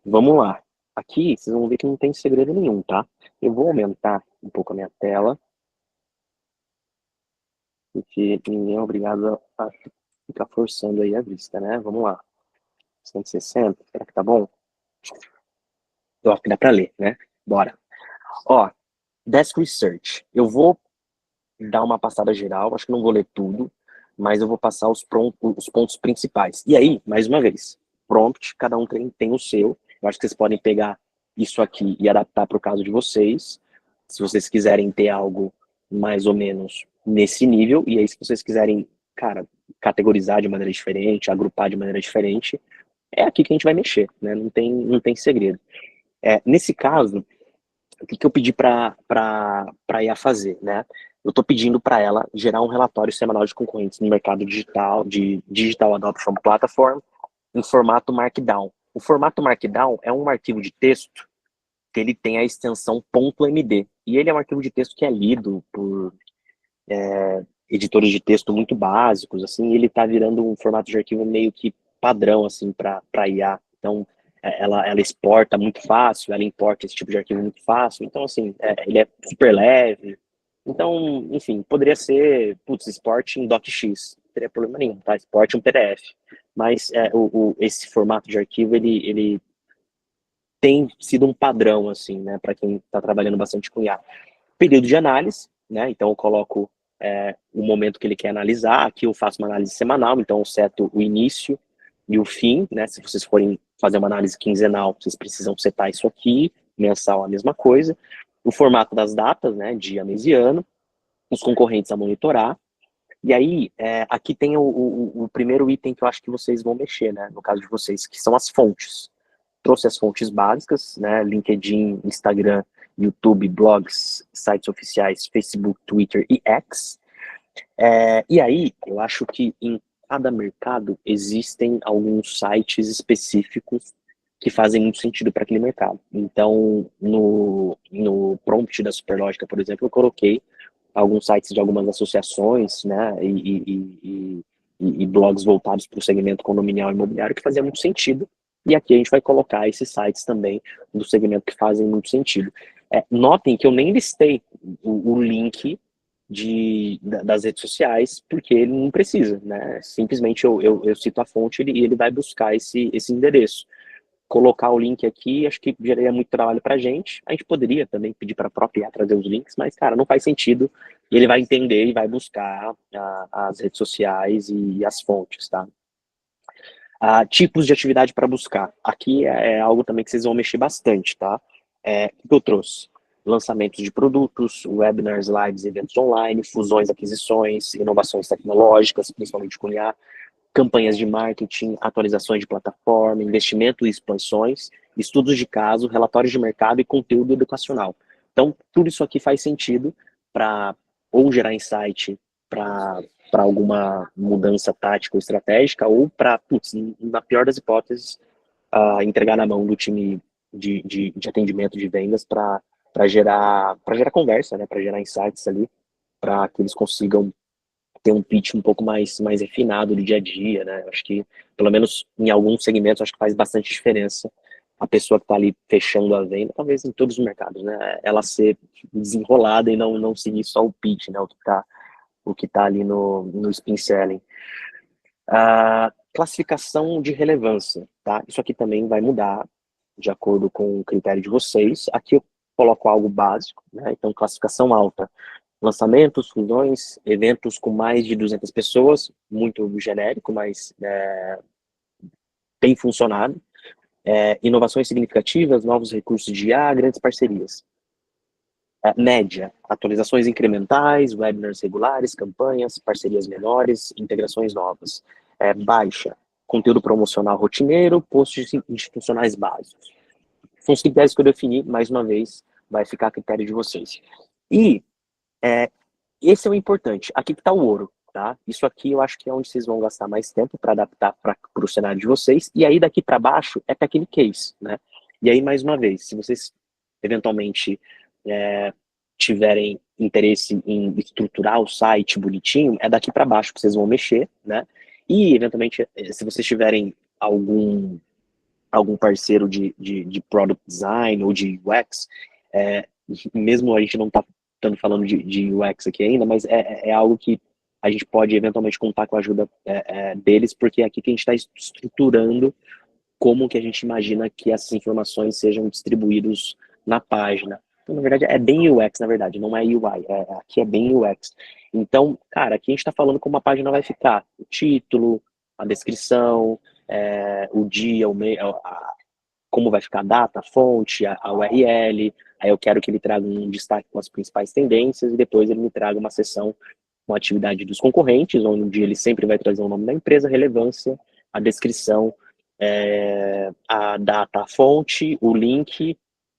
Vamos lá. Aqui vocês vão ver que não tem segredo nenhum, tá? Eu vou aumentar um pouco a minha tela, porque ninguém é obrigado a ficar forçando aí a vista, né? Vamos lá. 160, será que tá bom? Eu acho que dá para ler, né? Bora. Ó, Desk Research. Eu vou dar uma passada geral, acho que não vou ler tudo, mas eu vou passar os pontos principais. E aí, mais uma vez, prompt, cada um tem o seu. Eu acho que vocês podem pegar isso aqui e adaptar para o caso de vocês, se vocês quiserem ter algo mais ou menos nesse nível, e aí se vocês quiserem, cara, categorizar de maneira diferente, agrupar de maneira diferente, é aqui que a gente vai mexer, né? Não tem segredo. Nesse caso, o que eu pedi para a IA fazer, né? Eu estou pedindo para ela gerar um relatório semanal de concorrentes no mercado digital, de Digital Adoption Platform, em formato Markdown. O formato Markdown é um arquivo de texto que ele tem a extensão .md, e ele é um arquivo de texto que é lido por editores de texto muito básicos, assim, e ele está virando um formato de arquivo meio que padrão, assim, para IA. Então, ela exporta muito fácil, ela importa esse tipo de arquivo muito fácil, então, assim, ele é super leve. Então, enfim, poderia ser, putz, exporte em docx, não teria problema nenhum, tá? Exporte um PDF. Mas esse formato de arquivo, ele tem sido um padrão, assim, né, para quem está trabalhando bastante com IA. Período de análise, né, então eu coloco o momento que ele quer analisar, aqui eu faço uma análise semanal, então eu seto o início e o fim, né, se vocês forem fazer uma análise quinzenal, vocês precisam setar isso aqui, mensal a mesma coisa, o formato das datas, né, dia, mês e ano, os concorrentes a monitorar, e aí, aqui tem o primeiro item que eu acho que vocês vão mexer, né, no caso de vocês, que são as fontes. Trouxe as fontes básicas, né, LinkedIn, Instagram, YouTube, blogs, sites oficiais, Facebook, Twitter e X. E aí, eu acho que em cada mercado existem alguns sites específicos que fazem muito sentido para aquele mercado. Então, no prompt da Superlógica, por exemplo, eu coloquei alguns sites de algumas associações, né, e blogs voltados para o segmento condominial e imobiliário que fazia muito sentido. E aqui a gente vai colocar esses sites também do segmento que fazem muito sentido. Notem que eu nem listei o link das redes sociais, porque ele não precisa, né? Simplesmente eu cito a fonte e ele vai buscar esse endereço. Colocar o link aqui, acho que geraria muito trabalho para a gente. A gente poderia também pedir para a própria IA trazer os links, mas, cara, não faz sentido. E ele vai entender e vai buscar as redes sociais e as fontes, tá? Tipos de atividade para buscar. Aqui é algo também que vocês vão mexer bastante, tá? O que eu trouxe? Lançamentos de produtos, webinars, lives, eventos online, fusões, aquisições, inovações tecnológicas, principalmente com IA, campanhas de marketing, atualizações de plataforma, investimento e expansões, estudos de caso, relatórios de mercado e conteúdo educacional. Então, tudo isso aqui faz sentido para ou gerar insight para alguma mudança tática ou estratégica, ou para, na pior das hipóteses, entregar na mão do time de atendimento de vendas para gerar conversa, né, para gerar insights ali, para que eles consigam ter um pitch um pouco mais refinado do dia a dia, né? Acho que, pelo menos em alguns segmentos, acho que faz bastante diferença a pessoa que está ali fechando a venda, talvez em todos os mercados, né? Ela ser desenrolada e não seguir só o pitch, né? O que tá ali no spin selling. Classificação de relevância, tá? Isso aqui também vai mudar de acordo com o critério de vocês. Aqui eu coloco algo básico, né? Então, classificação alta. Lançamentos, fusões, eventos com mais de 200 pessoas, muito genérico, mas tem funcionado. Inovações significativas, novos recursos de IA, grandes parcerias. Média, atualizações incrementais, webinars regulares, campanhas, parcerias menores, integrações novas. Baixa, conteúdo promocional rotineiro, posts institucionais básicos. São os critérios que eu defini, mais uma vez, vai ficar a critério de vocês. E esse é o importante. Aqui que está o ouro, tá? Isso aqui eu acho que é onde vocês vão gastar mais tempo para adaptar para o cenário de vocês. E aí daqui para baixo é para aquele case, né? E aí, mais uma vez, se vocês eventualmente tiverem interesse em estruturar o site bonitinho, é daqui para baixo que vocês vão mexer, né? E, eventualmente, se vocês tiverem algum parceiro de product design ou de UX, mesmo a gente não está falando de UX aqui ainda, mas é algo que a gente pode eventualmente contar com a ajuda deles, porque é aqui que a gente está estruturando como que a gente imagina que essas informações sejam distribuídas na página. Na verdade, é bem UX, na verdade, não é UI. Aqui é bem UX. Então, cara, aqui a gente está falando como a página vai ficar. O título, a descrição, o dia, como vai ficar a data, a fonte, a URL. Aí eu quero que ele traga um destaque com as principais tendências e depois ele me traga uma seção com a atividade dos concorrentes, onde ele sempre vai trazer o nome da empresa, a relevância, a descrição, a data, a fonte, o link,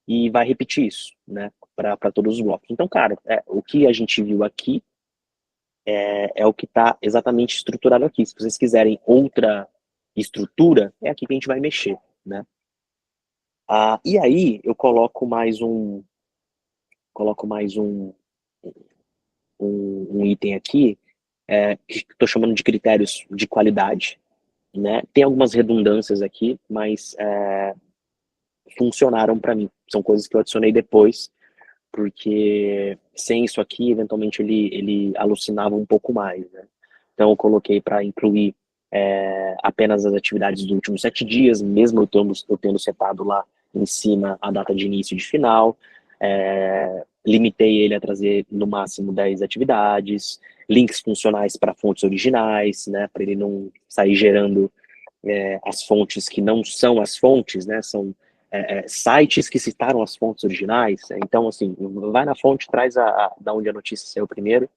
e vai repetir isso, né, para todos os blocos. Então, cara, o que a gente viu aqui é o que está exatamente estruturado aqui. Se vocês quiserem outra estrutura, é aqui que a gente vai mexer, né? E aí eu coloco mais um item aqui, que estou chamando de critérios de qualidade, né? Tem algumas redundâncias aqui, mas funcionaram para mim. São coisas que eu adicionei depois, porque sem isso aqui, eventualmente ele alucinava um pouco mais, né? Então eu coloquei para incluir apenas as atividades dos últimos 7 dias, mesmo eu tendo setado lá em cima a data de início e de final. Limitei ele a trazer no máximo 10 atividades, links funcionais para fontes originais, né, para ele não sair gerando as fontes que não são as fontes, né, são sites que citaram as fontes originais. Então, assim, vai na fonte, traz da onde a notícia saiu primeiro.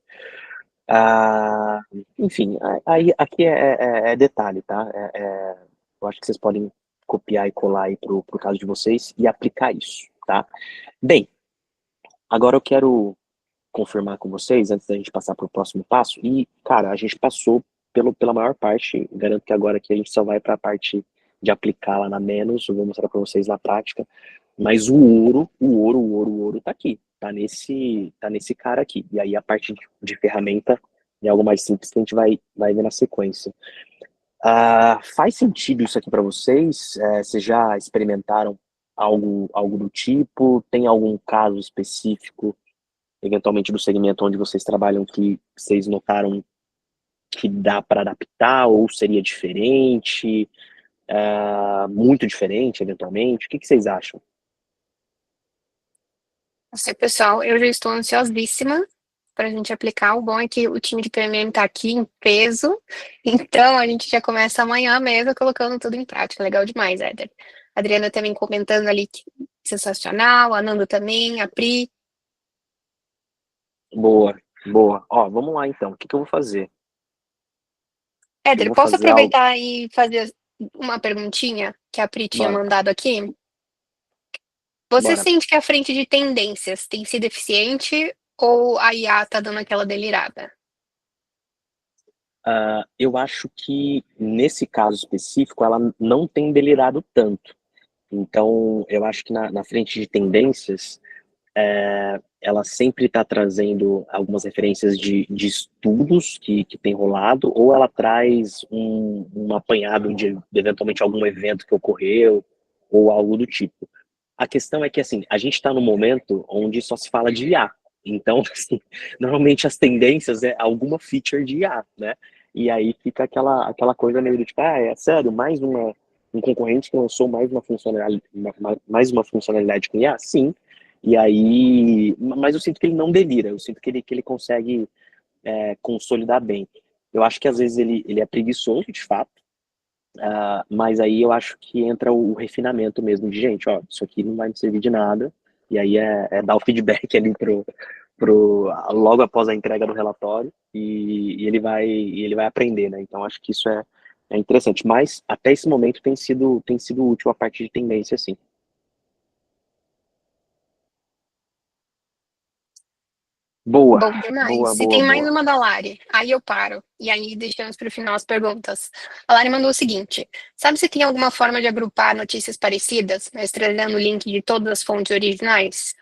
Ah, enfim, aí, aqui é detalhe, tá? Eu acho que vocês podem copiar e colar aí pro caso de vocês e aplicar isso, tá? Bem, agora eu quero confirmar com vocês, antes da gente passar para o próximo passo, e, cara, a gente passou pela maior parte, garanto que agora aqui a gente só vai para a parte de aplicar lá na Menos, eu vou mostrar para vocês na prática, mas o ouro tá aqui, tá nesse cara aqui, e aí a parte de ferramenta é algo mais simples que a gente vai ver na sequência. Faz sentido isso aqui para vocês? Vocês já experimentaram algo do tipo? Tem algum caso específico eventualmente do segmento onde vocês trabalham que vocês notaram que dá para adaptar ou seria diferente, muito diferente, eventualmente? O que vocês acham? Assim, pessoal, eu já estou ansiosíssima para a gente aplicar. O bom é que o time de PMM está aqui em peso, então a gente já começa amanhã mesmo colocando tudo em prática. Legal demais, Éder. A Adriana também comentando ali que sensacional, a Nanda também, a Pri. Boa, boa. Ó, vamos lá então. O que eu vou fazer? Eu Éder, vou posso fazer algo. aproveitar e fazer uma perguntinha que a Pri tinha Bora, mandado aqui? Você bora. sente que a frente de tendências tem sido eficiente ou a IA tá dando aquela delirada? Eu acho que nesse caso específico ela não tem delirado tanto. Então, eu acho que na frente de tendências, ela sempre está trazendo algumas referências de estudos que tem rolado, ou ela traz um apanhado de eventualmente algum evento que ocorreu, ou algo do tipo. A questão é que, assim, a gente está num momento onde só se fala de IA. Então, assim, normalmente as tendências é alguma feature de IA, né? E aí fica aquela coisa meio do tipo, é sério, um concorrente que lançou mais uma funcionalidade com IA? Sim. E aí, mas eu sinto que ele não delira, eu sinto que ele consegue consolidar bem. Eu acho que às vezes ele é preguiçoso, de fato, mas aí eu acho que entra o refinamento mesmo de gente, ó, isso aqui não vai me servir de nada, e aí dar o feedback ali logo após a entrega do relatório, e ele vai aprender, né? Então acho que isso é interessante, mas até esse momento tem sido útil a parte de tendência, sim. Boa, Bom demais. boa, Se boa, tem mais boa. uma da Lari, aí eu paro. E aí deixamos para o final as perguntas. A Lari mandou o seguinte: sabe se tem alguma forma de agrupar notícias parecidas, mas trazendo o link de todas as fontes originais?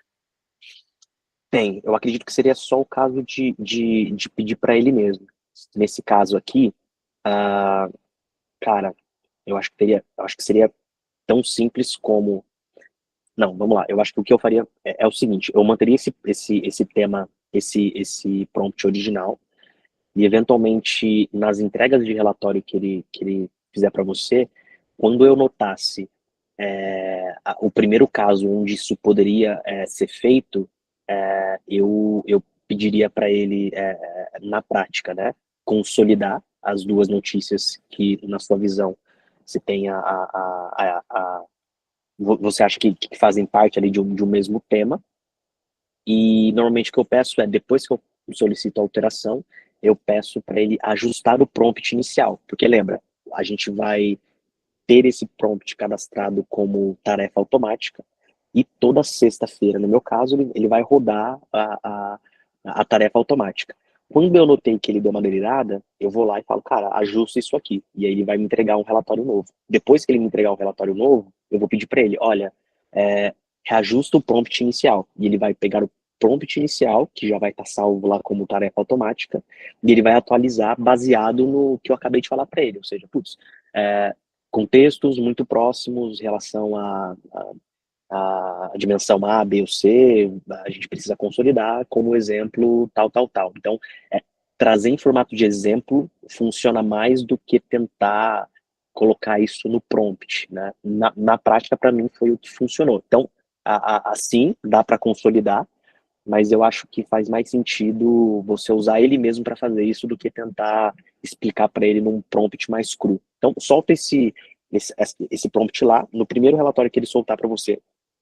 Tem, eu acredito que seria só o caso de pedir para ele mesmo. Nesse caso aqui, ah, cara, eu acho que seria tão simples como. Não, vamos lá. Eu acho que o que eu faria é o seguinte: eu manteria esse tema, esse prompt original, e eventualmente nas entregas de relatório que ele fizer para você, quando eu notasse o primeiro caso onde isso poderia ser feito, eu pediria para ele, na prática, né, consolidar as duas notícias que, na sua visão, você tem você acha que fazem parte ali de um mesmo tema, e normalmente o que eu peço é, depois que eu solicito a alteração, eu peço para ele ajustar o prompt inicial, porque lembra, a gente vai ter esse prompt cadastrado como tarefa automática, e toda sexta-feira, no meu caso, ele vai rodar a tarefa automática. Quando eu notei que ele deu uma delirada, eu vou lá e falo, cara, ajusta isso aqui. E aí ele vai me entregar um relatório novo. Depois que ele me entregar um relatório novo, eu vou pedir para ele, olha, reajusta o prompt inicial. E ele vai pegar o prompt inicial, que já vai estar salvo lá como tarefa automática, e ele vai atualizar baseado no que eu acabei de falar para ele. Ou seja, putz, contextos muito próximos em relação a dimensão A, B ou C, a gente precisa consolidar como exemplo tal, tal, tal. Então, trazer em formato de exemplo funciona mais do que tentar colocar isso no prompt, né? Na prática, para mim, foi o que funcionou. Então, assim, dá para consolidar, mas eu acho que faz mais sentido você usar ele mesmo para fazer isso do que tentar explicar para ele num prompt mais cru. Então, solta esse prompt lá, no primeiro relatório que ele soltar para você,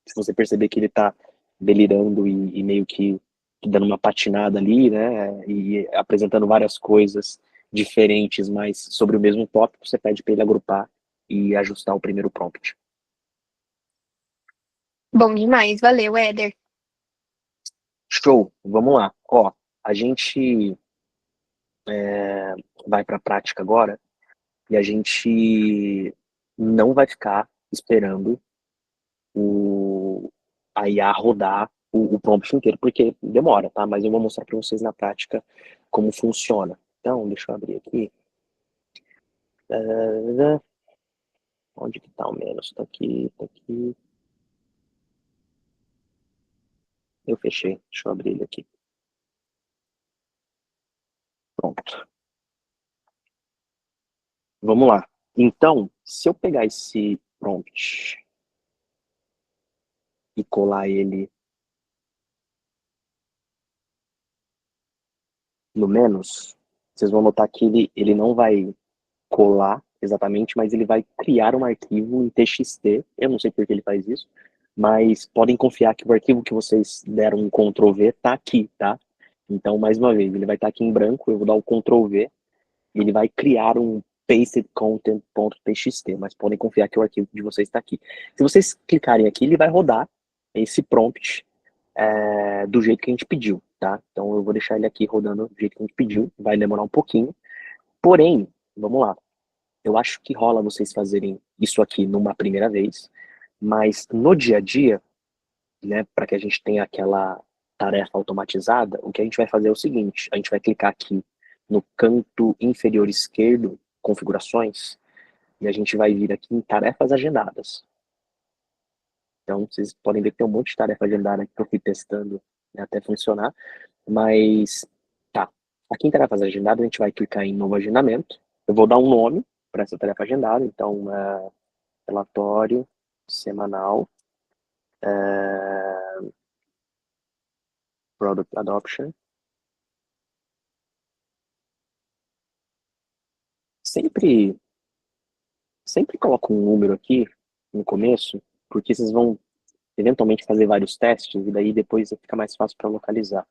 se você perceber que ele está delirando e meio que dando uma patinada ali, né, e apresentando várias coisas diferentes, mas sobre o mesmo tópico, você pede para ele agrupar e ajustar o primeiro prompt. Bom demais, valeu, Éder. Show, vamos lá. Ó, a gente vai para a prática agora e a gente não vai ficar esperando a IA rodar o prompt inteiro, porque demora, tá? Mas eu vou mostrar para vocês na prática como funciona. Então, deixa eu abrir aqui. Onde que tá o menos? Tá aqui, tá aqui. Eu fechei. Deixa eu abrir ele aqui. Pronto. Vamos lá. Então, se eu pegar esse prompt e colar ele no menos, vocês vão notar que ele não vai colar exatamente, mas ele vai criar um arquivo em TXT. Eu não sei por que ele faz isso, mas podem confiar que o arquivo que vocês deram um Ctrl V tá aqui, tá? Então, mais uma vez, ele vai estar aqui em branco, eu vou dar o Ctrl V e ele vai criar um pasted content.txt, mas podem confiar que o arquivo de vocês está aqui. Se vocês clicarem aqui, ele vai rodar esse prompt do jeito que a gente pediu, tá? Então eu vou deixar ele aqui rodando do jeito que a gente pediu, vai demorar um pouquinho, porém, vamos lá, eu acho que rola vocês fazerem isso aqui numa primeira vez, mas no dia a dia, né, para que a gente tenha aquela tarefa automatizada, o que a gente vai fazer é o seguinte, a gente vai clicar aqui no canto inferior esquerdo, configurações, e a gente vai vir aqui em tarefas agendadas. Então, vocês podem ver que tem um monte de tarefa agendada que eu fui testando, né, até funcionar, mas tá. Aqui em tarefas agendadas, a gente vai clicar em novo agendamento. Eu vou dar um nome para essa tarefa agendada, então, relatório semanal, Product Adoption. Sempre, sempre coloco um número aqui no começo, porque vocês vão eventualmente fazer vários testes, e daí depois fica mais fácil para localizar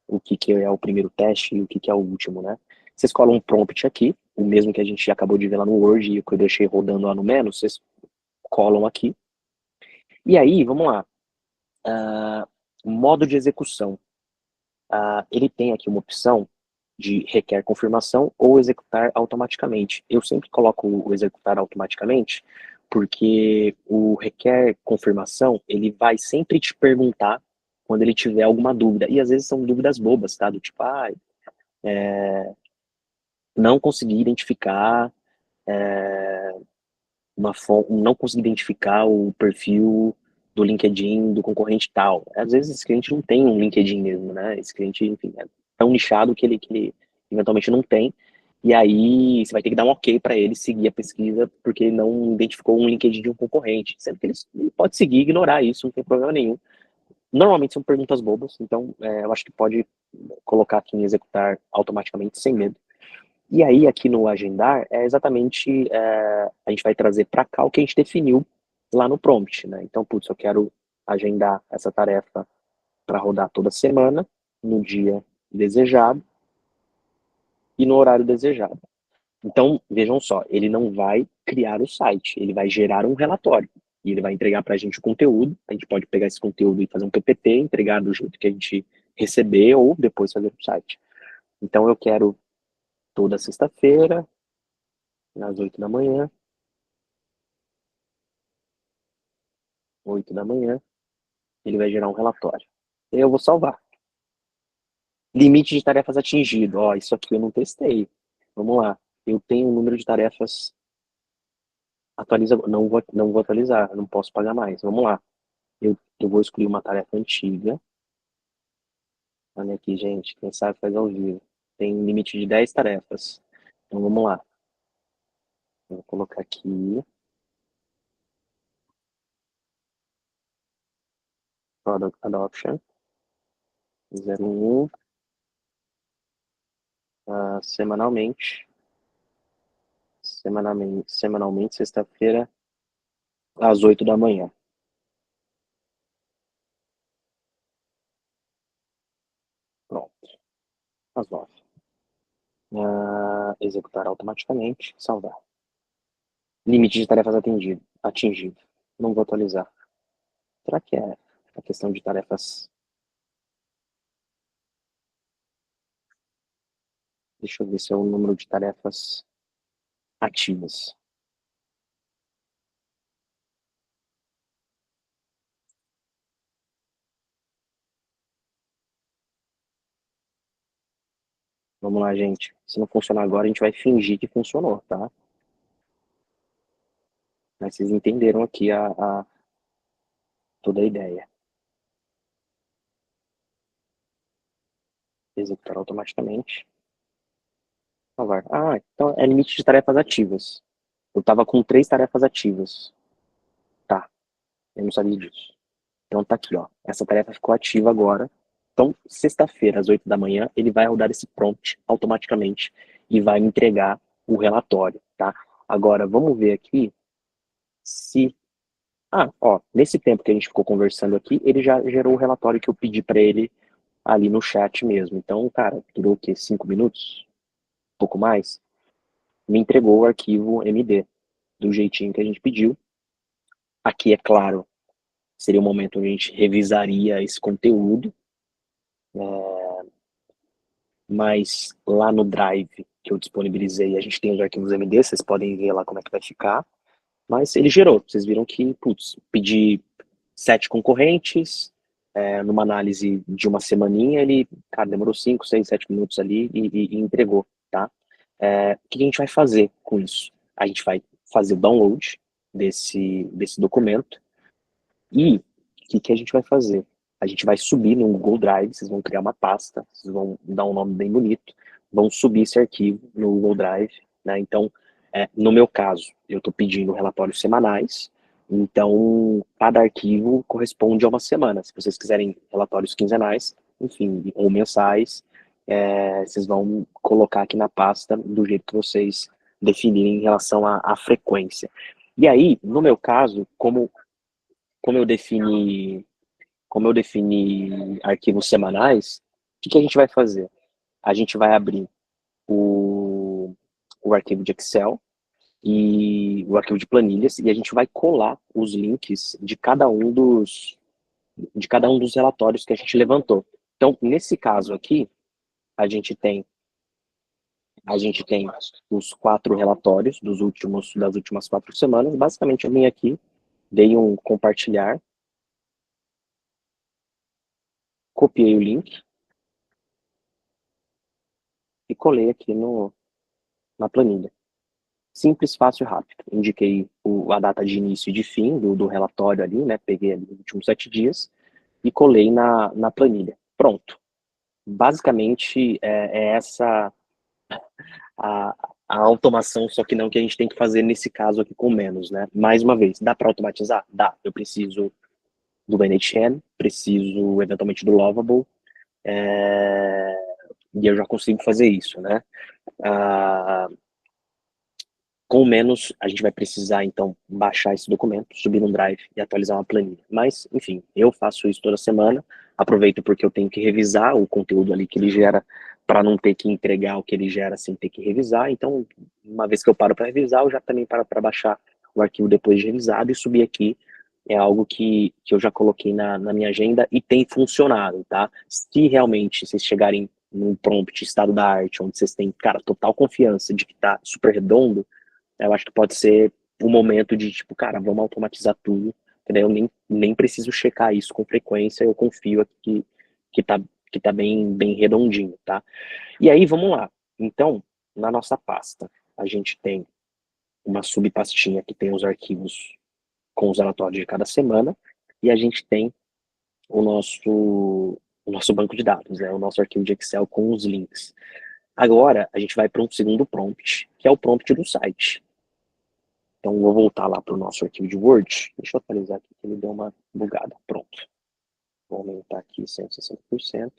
o que é o primeiro teste e o que é o último, né? Vocês colam um prompt aqui, o mesmo que a gente já acabou de ver lá no Word e o que eu deixei rodando lá no menos, vocês colam aqui. E aí, vamos lá. Modo de execução. Ele tem aqui uma opção de requer confirmação ou executar automaticamente. Eu sempre coloco o executar automaticamente, porque o requer confirmação, ele vai sempre te perguntar quando ele tiver alguma dúvida. E às vezes são dúvidas bobas, tá? Do tipo, não consegui identificar não consegui identificar o perfil do LinkedIn do concorrente tal. Às vezes esse cliente não tem um LinkedIn mesmo, né? Esse cliente, enfim, é tão nichado que ele eventualmente não tem. e aí você vai ter que dar um ok para ele seguir a pesquisa, porque ele não identificou um LinkedIn de um concorrente. Sendo que ele pode seguir e ignorar isso, não tem problema nenhum. Normalmente são perguntas bobas, então eu acho que pode colocar aqui em executar automaticamente, sem medo. E aí, aqui no agendar, é exatamente, a gente vai trazer para cá o que a gente definiu lá no prompt, né? Então, putz, eu quero agendar essa tarefa para rodar toda semana, no dia desejado e no horário desejado. Então, vejam só, ele não vai criar o site, ele vai gerar um relatório. E ele vai entregar para a gente o conteúdo, a gente pode pegar esse conteúdo e fazer um PPT, entregar do jeito que a gente receber ou depois fazer o site. Então, eu quero toda sexta-feira, às 8 da manhã, 8 da manhã, ele vai gerar um relatório. Eu vou salvar. Limite de tarefas atingido. Ó, isso aqui eu não testei. Vamos lá. Eu tenho um número de tarefas. Atualiza. Não vou atualizar. Não posso pagar mais. Vamos lá. Eu vou escolher uma tarefa antiga. Olha aqui, gente. Quem sabe faz ao vivo. Tem um limite de 10 tarefas. Então vamos lá. Eu vou colocar aqui. Product Adoption. 01. Semanalmente. Semanalmente, sexta-feira, às 8 da manhã. Pronto. Às 9. Executar automaticamente. Salvar. Limite de tarefas atingido. Não vou atualizar. Será que é a questão de tarefas? Deixa eu ver se é o número de tarefas ativas. Vamos lá, gente. Se não funcionar agora, a gente vai fingir que funcionou, tá? Mas vocês entenderam aqui toda a ideia. Executar automaticamente. Salvar. Então é limite de tarefas ativas. Eu estava com 3 tarefas ativas. Tá, eu não sabia disso. Então tá aqui, ó. Essa tarefa ficou ativa agora. Então, sexta-feira, às 8 da manhã, ele vai rodar esse prompt automaticamente e vai me entregar o relatório, tá? Agora, vamos ver aqui se... ó, nesse tempo que a gente ficou conversando aqui, ele já gerou o relatório que eu pedi para ele ali no chat mesmo. Então, cara, durou o quê? 5 minutos? Um pouco mais? Me entregou o arquivo MD, do jeitinho que a gente pediu. Aqui, é claro, seria o momento onde a gente revisaria esse conteúdo, mas lá no Drive que eu disponibilizei, a gente tem os arquivos MD, vocês podem ver lá como é que vai ficar. Mas ele gerou, vocês viram que, putz, pedi 7 concorrentes, numa análise de uma semaninha, ele, cara, demorou 5, 6, 7 minutos ali e entregou, tá? O que a gente vai fazer com isso? A gente vai fazer o download desse documento e o que a gente vai fazer? A gente vai subir no Google Drive, vocês vão criar uma pasta, vocês vão dar um nome bem bonito, vão subir esse arquivo no Google Drive, né? Então, no meu caso, eu estou pedindo relatórios semanais, então cada arquivo corresponde a uma semana. Se vocês quiserem relatórios quinzenais, enfim, ou mensais, vocês vão colocar aqui na pasta do jeito que vocês definirem em relação à frequência. E aí, no meu caso, como eu defini, como eu defini arquivos semanais, o que a gente vai fazer? A gente vai abrir o arquivo de Excel e o arquivo de planilhas e a gente vai colar os links de cada um dos relatórios que a gente levantou. Então, nesse caso aqui, a gente tem a gente tem os 4 relatórios das últimas 4 semanas. Basicamente, eu vim aqui, dei um compartilhar, copiei o link e colei aqui na planilha. Simples, fácil e rápido. Indiquei a data de início e de fim do relatório ali, né? Peguei ali os últimos 7 dias e colei na planilha. Pronto. Basicamente, é essa a automação, só que não que a gente tem que fazer nesse caso aqui com menos, né? Mais uma vez, dá para automatizar? Dá. Eu preciso do NHN, preciso eventualmente do Lovable, e eu já consigo fazer isso, né? Ah, com menos, a gente vai precisar, então, baixar esse documento, subir no Drive e atualizar uma planilha. Mas, enfim, eu faço isso toda semana, aproveito porque eu tenho que revisar o conteúdo ali que ele gera, para não ter que entregar o que ele gera sem ter que revisar. Então, uma vez que eu paro para revisar, eu já também paro para baixar o arquivo depois de revisado e subir aqui. É algo que eu já coloquei na minha agenda e tem funcionado, tá? Se realmente vocês chegarem num prompt estado da arte, onde vocês têm, cara, total confiança de que tá super redondo, eu acho que pode ser o momento de, tipo, cara, vamos automatizar tudo, entendeu? Eu nem preciso checar isso com frequência, eu confio aqui que tá, que tá bem redondinho, tá? E aí, vamos lá. Então, na nossa pasta, a gente tem uma subpastinha que tem os arquivos com os relatórios de cada semana, e a gente tem o nosso banco de dados, né? O nosso arquivo de Excel com os links. Agora, a gente vai para um segundo prompt, que é o prompt do site. Então, vou voltar lá para o nosso arquivo de Word. Deixa eu atualizar aqui, que ele deu uma bugada. Pronto. Vou aumentar aqui 160%.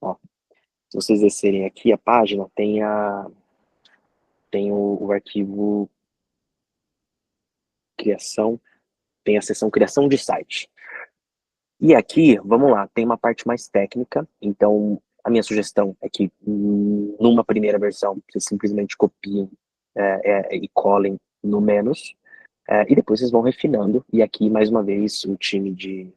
Ó, se vocês descerem aqui a página, tem o arquivo criação, tem a seção criação de site. E aqui, vamos lá, tem uma parte mais técnica. Então, a minha sugestão é que, numa primeira versão, vocês simplesmente copiem e colhem no menos. E depois vocês vão refinando. E aqui, mais uma vez, o time de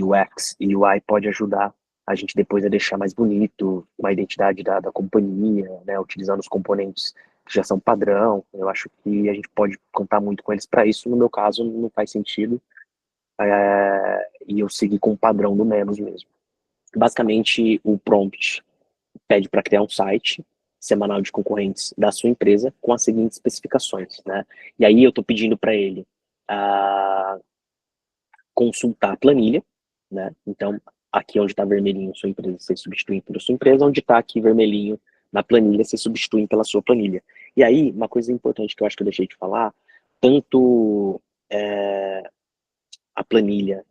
UX e UI pode ajudar a gente depois a deixar mais bonito, uma identidade da companhia, né, utilizando os componentes que já são padrão. Eu acho que a gente pode contar muito com eles para isso. No meu caso, não faz sentido. E eu segui com o padrão do menos mesmo. Basicamente, o prompt pede para criar um site semanal de concorrentes da sua empresa com as seguintes especificações, né? E aí eu estou pedindo para ele consultar a planilha, né? Então, aqui onde está vermelhinho sua empresa, você substitui pela sua empresa, onde está aqui vermelhinho na planilha, você substitui pela sua planilha. E aí, uma coisa importante que eu acho que eu deixei de falar, tanto a planilha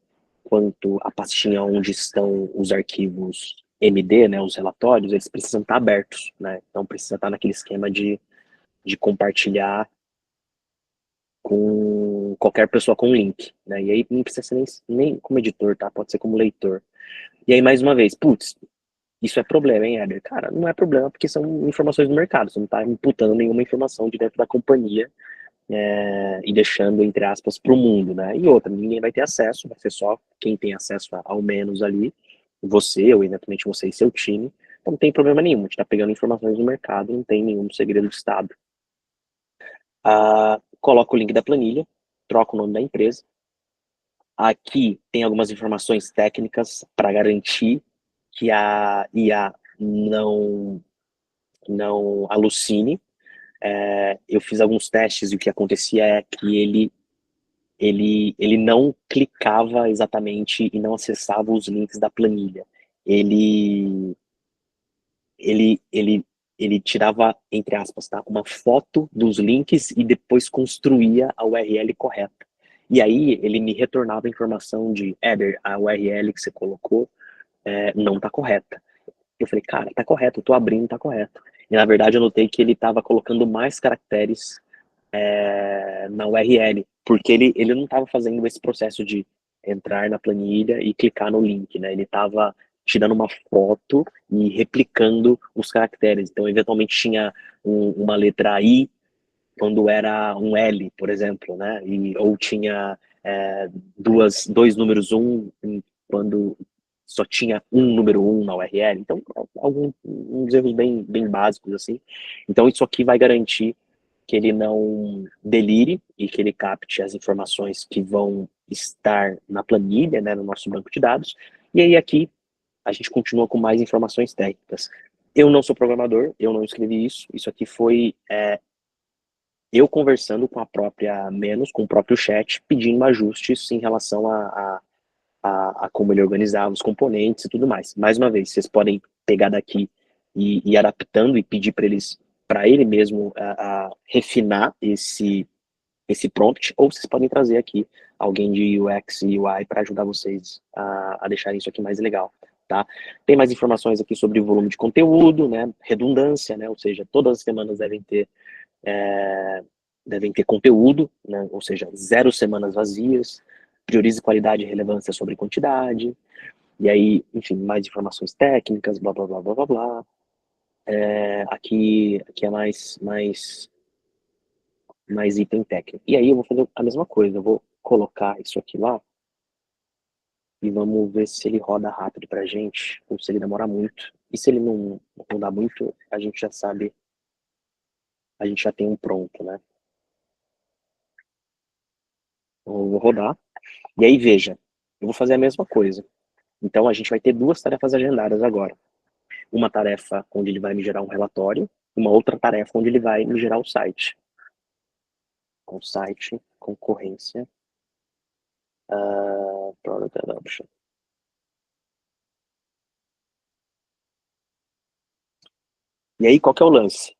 quanto a pastinha onde estão os arquivos MD, né, os relatórios, eles precisam estar abertos, né? Então precisa estar naquele esquema de compartilhar com qualquer pessoa com link, né? E aí não precisa ser nem como editor, tá? Pode ser como leitor. E aí, mais uma vez, putz, isso é problema, hein, Éder? Cara, não é problema porque são informações do mercado, você não está imputando nenhuma informação de dentro da companhia e deixando, entre aspas, para o mundo, né? E outra, ninguém vai ter acesso, vai ser só quem tem acesso ao menos ali, você, ou eventualmente você e seu time. Então não tem problema nenhum, a gente está pegando informações do mercado, não tem nenhum segredo de Estado. Coloca o link da planilha, troca o nome da empresa. Aqui tem algumas informações técnicas para garantir que a IA não alucine. Eu fiz alguns testes e o que acontecia é que ele não clicava exatamente e não acessava os links da planilha. Ele, ele, ele, ele tirava, entre aspas, tá, uma foto dos links e depois construía a URL correta. E aí ele me retornava a informação de, Éder, a URL que você colocou não está correta. Eu falei, cara, tá correto, eu tô abrindo, tá correto. E na verdade eu notei que ele estava colocando mais caracteres na URL, porque ele não estava fazendo esse processo de entrar na planilha e clicar no link, né? Ele estava tirando uma foto e replicando os caracteres. Então, eventualmente tinha uma letra I quando era um L, por exemplo, né? Ou tinha dois números quando só tinha um número na URL. Então, uns erros bem básicos, assim. Então, isso aqui vai garantir que ele não delire e que ele capte as informações que vão estar na planilha, né, no nosso banco de dados. E aí aqui a gente continua com mais informações técnicas. Eu não sou programador, eu não escrevi isso. Isso aqui foi eu conversando com a própria Menos, com o próprio chat, pedindo ajustes em relação a como ele organizava os componentes e tudo mais. Mais uma vez, vocês podem pegar daqui ir adaptando e pedir para ele mesmo a refinar esse prompt, ou vocês podem trazer aqui alguém de UX e UI para ajudar vocês a deixarem isso aqui mais legal, tá? Tem mais informações aqui sobre o volume de conteúdo, né? Redundância, né? Ou seja, todas as semanas devem ter conteúdo, né? Ou seja, 0 semanas vazias. Priorize qualidade e relevância sobre quantidade. E aí, enfim, mais informações técnicas, blá, blá, blá, blá, blá, blá. Aqui é mais item técnico. E aí eu vou fazer a mesma coisa, eu vou colocar isso aqui lá e vamos ver se ele roda rápido pra gente, ou se ele demora muito. E se ele não rodar muito, a gente já sabe, a gente já tem um pronto, né? Então, eu vou rodar. E aí, veja, eu vou fazer a mesma coisa. Então, a gente vai ter 2 tarefas agendadas agora. Uma tarefa onde ele vai me gerar um relatório, uma outra tarefa onde ele vai me gerar o site. Com site, concorrência, product adoption. E aí, qual que é o lance?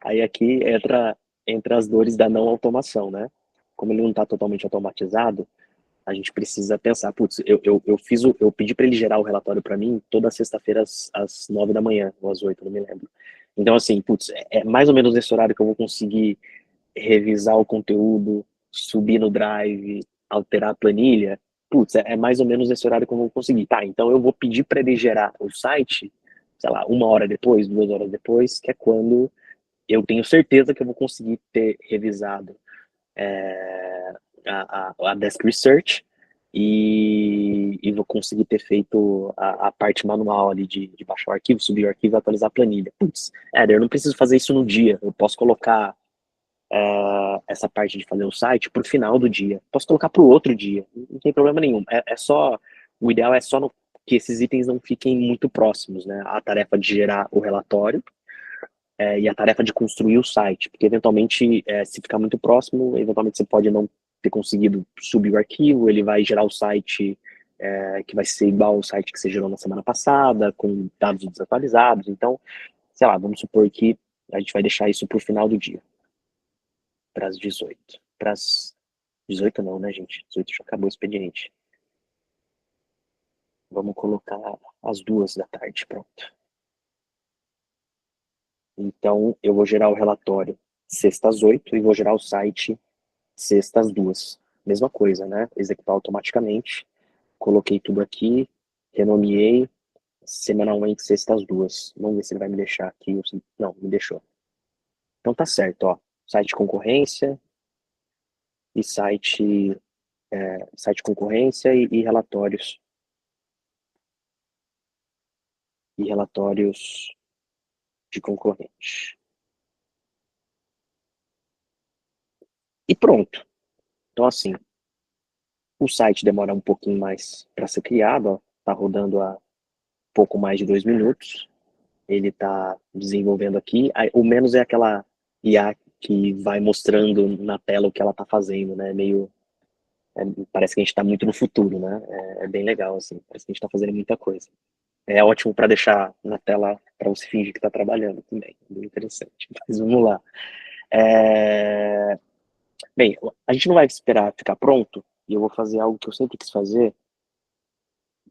Aí aqui entra as dores da não automação, né? Como ele não está totalmente automatizado, a gente precisa pensar, putz, eu pedi para ele gerar o relatório para mim toda sexta-feira às 9 da manhã, ou às 8, não me lembro. Então, assim, putz, é mais ou menos nesse horário que eu vou conseguir revisar o conteúdo, subir no Drive, alterar a planilha. Putz, é mais ou menos nesse horário que eu vou conseguir. Tá, então eu vou pedir para ele gerar o site, sei lá, 1 hora depois, 2 horas depois, que é quando eu tenho certeza que eu vou conseguir ter revisado a Desk Research e vou conseguir ter feito a parte manual ali de baixar o arquivo, subir o arquivo e atualizar a planilha. Putz, eu não preciso fazer isso no dia, eu posso colocar essa parte de fazer o site para o final do dia, posso colocar para o outro dia, não tem problema nenhum. O ideal é só que esses itens não fiquem muito próximos, né? A tarefa de gerar o relatório e a tarefa de construir o site, porque eventualmente, se ficar muito próximo, eventualmente você pode não ter conseguido subir o arquivo, ele vai gerar o site que vai ser igual ao site que você gerou na semana passada, com dados desatualizados. Então, sei lá, vamos supor que a gente vai deixar isso para o final do dia, para as 18. Para as 18 não, né, gente? 18 já acabou o expediente. Vamos colocar às 2 da tarde, pronto. Então, eu vou gerar o relatório sexta às 8 e vou gerar o site sexta às 2. Mesma coisa, né? Executar automaticamente. Coloquei tudo aqui, renomeei, semanalmente sexta às 2. Vamos ver se ele vai me deixar aqui. Não, me deixou. Então tá certo, ó. Site concorrência e site concorrência e relatórios. E relatórios de concorrente. E pronto. Então assim, o site demora um pouquinho mais para ser criado, ó. Tá rodando há pouco mais de 2 minutos. Ele está desenvolvendo aqui. O menos é aquela IA que vai mostrando na tela o que ela está fazendo, né? Parece que a gente está muito no futuro, né? É bem legal, assim. Parece que a gente está fazendo muita coisa. É ótimo para deixar na tela para você fingir que está trabalhando também. Bem interessante. Mas vamos lá. Bem, a gente não vai esperar ficar pronto. E eu vou fazer algo que eu sempre quis fazer,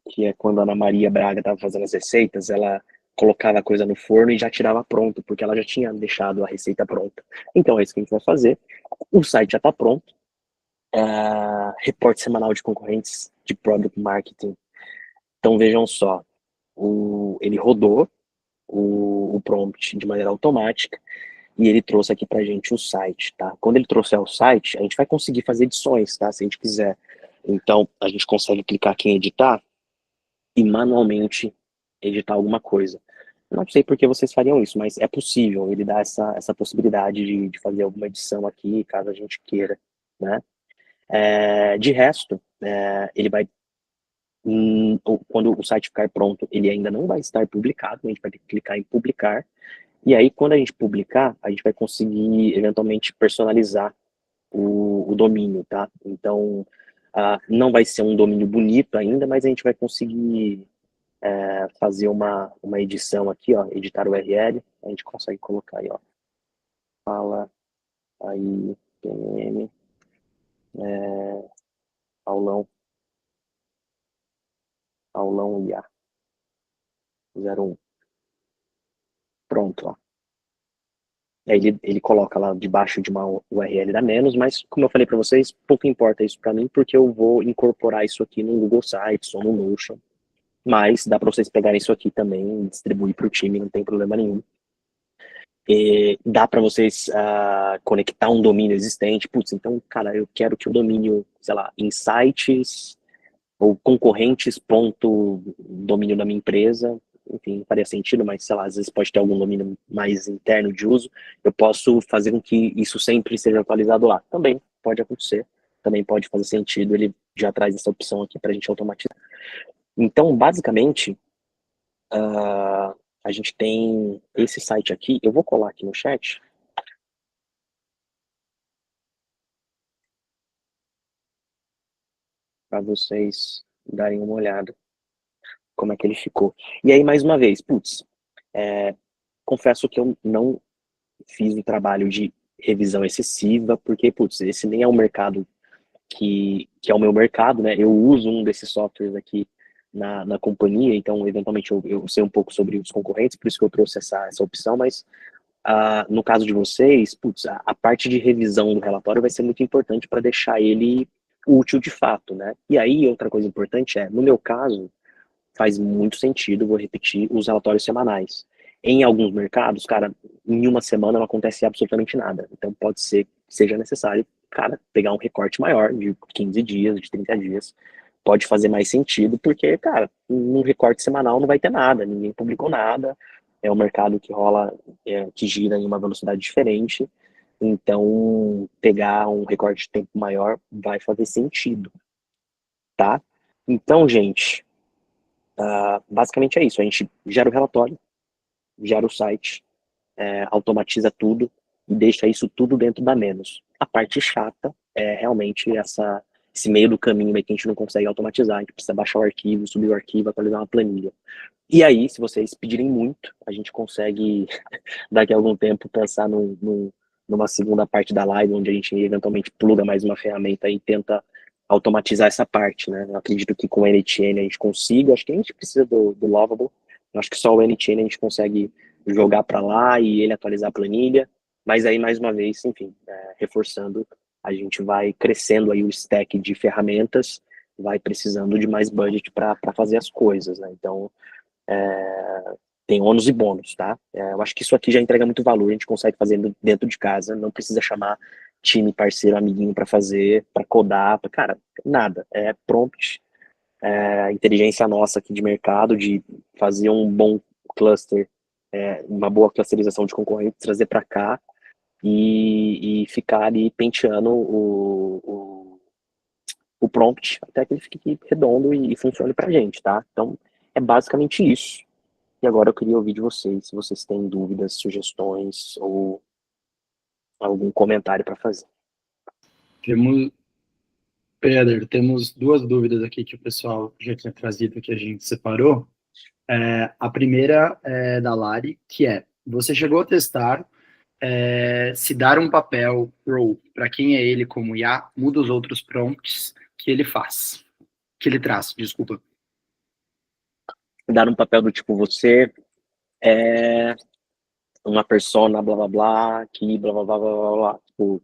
que é quando a Ana Maria Braga estava fazendo as receitas, ela colocava a coisa no forno e já tirava pronto, porque ela já tinha deixado a receita pronta. Então é isso que a gente vai fazer. O site já está pronto. Reporte semanal de concorrentes de Product Marketing. Então vejam só, ele rodou o prompt de maneira automática e ele trouxe aqui para a gente o site, tá? Quando ele trouxer o site, a gente vai conseguir fazer edições, tá? Se a gente quiser. Então a gente consegue clicar aqui em editar e manualmente editar alguma coisa. Não sei por que vocês fariam isso, mas é possível, ele dá essa possibilidade de fazer alguma edição aqui, caso a gente queira, né? De resto, ele vai, quando o site ficar pronto, ele ainda não vai estar publicado, a gente vai ter que clicar em publicar, e aí quando a gente publicar, a gente vai conseguir eventualmente personalizar o domínio, tá? Então, não vai ser um domínio bonito ainda, mas a gente vai conseguir fazer uma edição aqui, ó, editar o URL, a gente consegue colocar aí, ó, fala aí, PNM, aulão IA 01. Pronto, ó. Aí ele coloca lá debaixo de uma URL da menos, mas como eu falei para vocês, pouco importa isso para mim, porque eu vou incorporar isso aqui no Google Sites ou no Notion. Mas dá para vocês pegarem isso aqui também e distribuir para o time, não tem problema nenhum. E dá para vocês conectar um domínio existente. Putz, então, cara, eu quero que o domínio, sei lá, insights ou concorrentes ponto domínio da minha empresa, enfim, faria sentido, mas sei lá, às vezes pode ter algum domínio mais interno de uso, eu posso fazer com que isso sempre seja atualizado lá. Também pode acontecer, também pode fazer sentido, ele já traz essa opção aqui para a gente automatizar. Então, basicamente, a gente tem esse site aqui, eu vou colar aqui no chat, para vocês darem uma olhada como é que ele ficou. E aí, mais uma vez, putz, confesso que eu não fiz o trabalho de revisão excessiva, porque, putz, esse nem é o mercado que é o meu mercado, né? Eu uso um desses softwares aqui na companhia, então, eventualmente, eu sei um pouco sobre os concorrentes, por isso que eu trouxe essa opção, mas no caso de vocês, putz, a parte de revisão do relatório vai ser muito importante para deixar ele útil de fato, né? E aí, outra coisa importante no meu caso, faz muito sentido, vou repetir, os relatórios semanais. Em alguns mercados, cara, em uma semana não acontece absolutamente nada. Então pode ser que seja necessário, cara, pegar um recorte maior, de 15 dias, de 30 dias. Pode fazer mais sentido, porque, cara, num recorte semanal não vai ter nada, ninguém publicou nada, é um mercado que rola, que gira em uma velocidade diferente. Então, pegar um recorte de tempo maior vai fazer sentido, tá? Então, gente, basicamente é isso. A gente gera o relatório, gera o site, automatiza tudo e deixa isso tudo dentro da Menos. A parte chata é realmente esse meio do caminho aí que a gente não consegue automatizar. A gente precisa baixar o arquivo, subir o arquivo, atualizar uma planilha. E aí, se vocês pedirem muito, a gente consegue, daqui a algum tempo, pensar numa segunda parte da live, onde a gente eventualmente pluga mais uma ferramenta e tenta automatizar essa parte, né? Eu acredito que com o NTN a gente consiga, acho que a gente precisa do Lovable, eu acho que só o NTN a gente consegue jogar para lá e ele atualizar a planilha, mas aí, mais uma vez, enfim, reforçando, a gente vai crescendo aí o stack de ferramentas, vai precisando de mais budget para fazer as coisas, né? Então, tem ônus e bônus, tá? Eu acho que isso aqui já entrega muito valor, a gente consegue fazer dentro de casa, não precisa chamar time, parceiro, amiguinho para fazer, para codar, cara, nada. É prompt, inteligência nossa aqui de mercado, de fazer um bom cluster, uma boa clusterização de concorrentes, trazer para cá e ficar ali penteando o prompt até que ele fique redondo e funcione pra gente, tá? Então, é basicamente isso. E agora eu queria ouvir de vocês, se vocês têm dúvidas, sugestões ou algum comentário para fazer. Temos, Pedro, temos duas dúvidas aqui que o pessoal já tinha trazido, que a gente separou. A primeira é da Lari, que é: você chegou a testar se dar um papel role para quem é ele como IA muda os outros prompts que ele faz, que ele traz, desculpa. Dar um papel do tipo, você é uma persona, blá blá blá, que blá blá blá blá blá, blá. Tipo,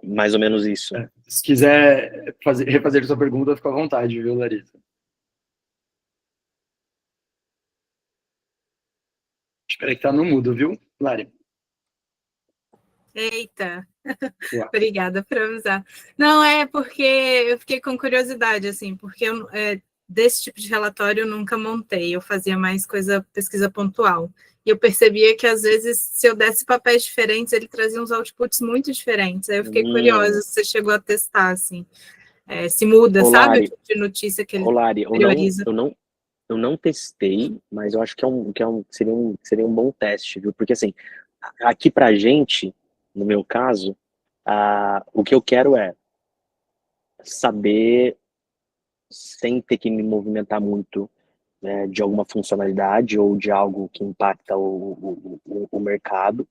mais ou menos isso. Se quiser refazer sua pergunta, fica à vontade, viu, Larissa? Espera que tá no mudo, viu, Lari? Eita, obrigada por avisar. Não, é porque eu fiquei com curiosidade, assim, porque desse tipo de relatório eu nunca montei, eu fazia mais pesquisa pontual. E eu percebia que, às vezes, se eu desse papéis diferentes, ele trazia uns outputs muito diferentes. Aí eu fiquei curiosa se você chegou a testar, assim, se muda, sabe, Lari, o tipo de notícia que ele Lari, prioriza. eu não testei, mas eu acho que seria um bom teste, viu? Porque assim, aqui pra gente, no meu caso, o que eu quero é saber, sem ter que me movimentar muito, de alguma funcionalidade ou de algo que impacta o mercado.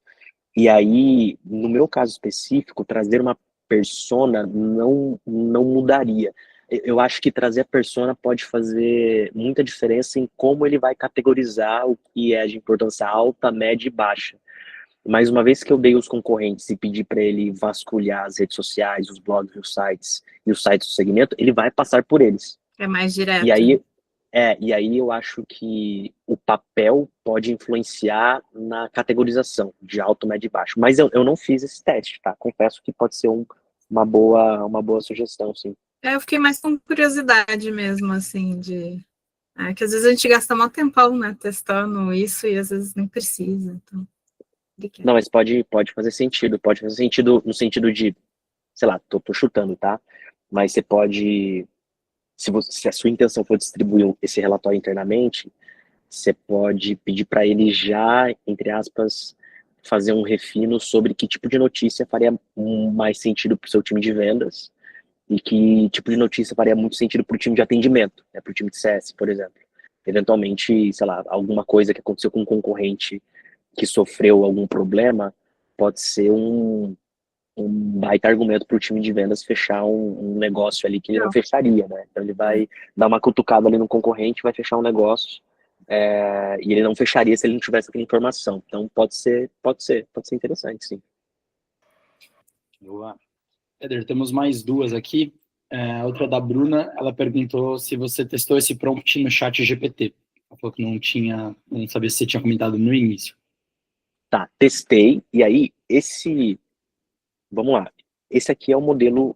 E aí, no meu caso específico, trazer uma persona não mudaria. Eu acho que trazer a persona pode fazer muita diferença em como ele vai categorizar o que é de importância alta, média e baixa. Mas uma vez que eu dei os concorrentes e pedi para ele vasculhar as redes sociais, os blogs, os sites do segmento, ele vai passar por eles. É mais E direto. aí eu acho que o papel pode influenciar na categorização de alto, médio e baixo. Mas eu não fiz esse teste, tá? Confesso que pode ser uma boa sugestão, sim. Eu fiquei mais com curiosidade mesmo, assim, que às vezes a gente gasta mal tempão, né, testando isso e às vezes nem precisa, então... Não, mas pode fazer sentido no sentido de, sei lá, tô chutando, tá? Mas você pode, se a sua intenção for distribuir esse relatório internamente, você pode pedir para ele já, entre aspas, fazer um refino sobre que tipo de notícia faria mais sentido para o seu time de vendas e que tipo de notícia faria muito sentido para o time de atendimento, né, para o time de CS, por exemplo. Eventualmente, sei lá, alguma coisa que aconteceu com um concorrente que sofreu algum problema pode ser um baita argumento para o time de vendas fechar um negócio ali que ele não fecharia, né? Então ele vai dar uma cutucada ali no concorrente, vai fechar um negócio, e ele não fecharia se ele não tivesse aquela informação. Então pode ser interessante, sim. Boa. Éder, temos mais duas aqui. Outra da Bruna, ela perguntou se você testou esse prompt no chat GPT. Ela falou que não sabia se você tinha comentado no início. Tá, testei, e aí vamos lá, esse aqui é o modelo,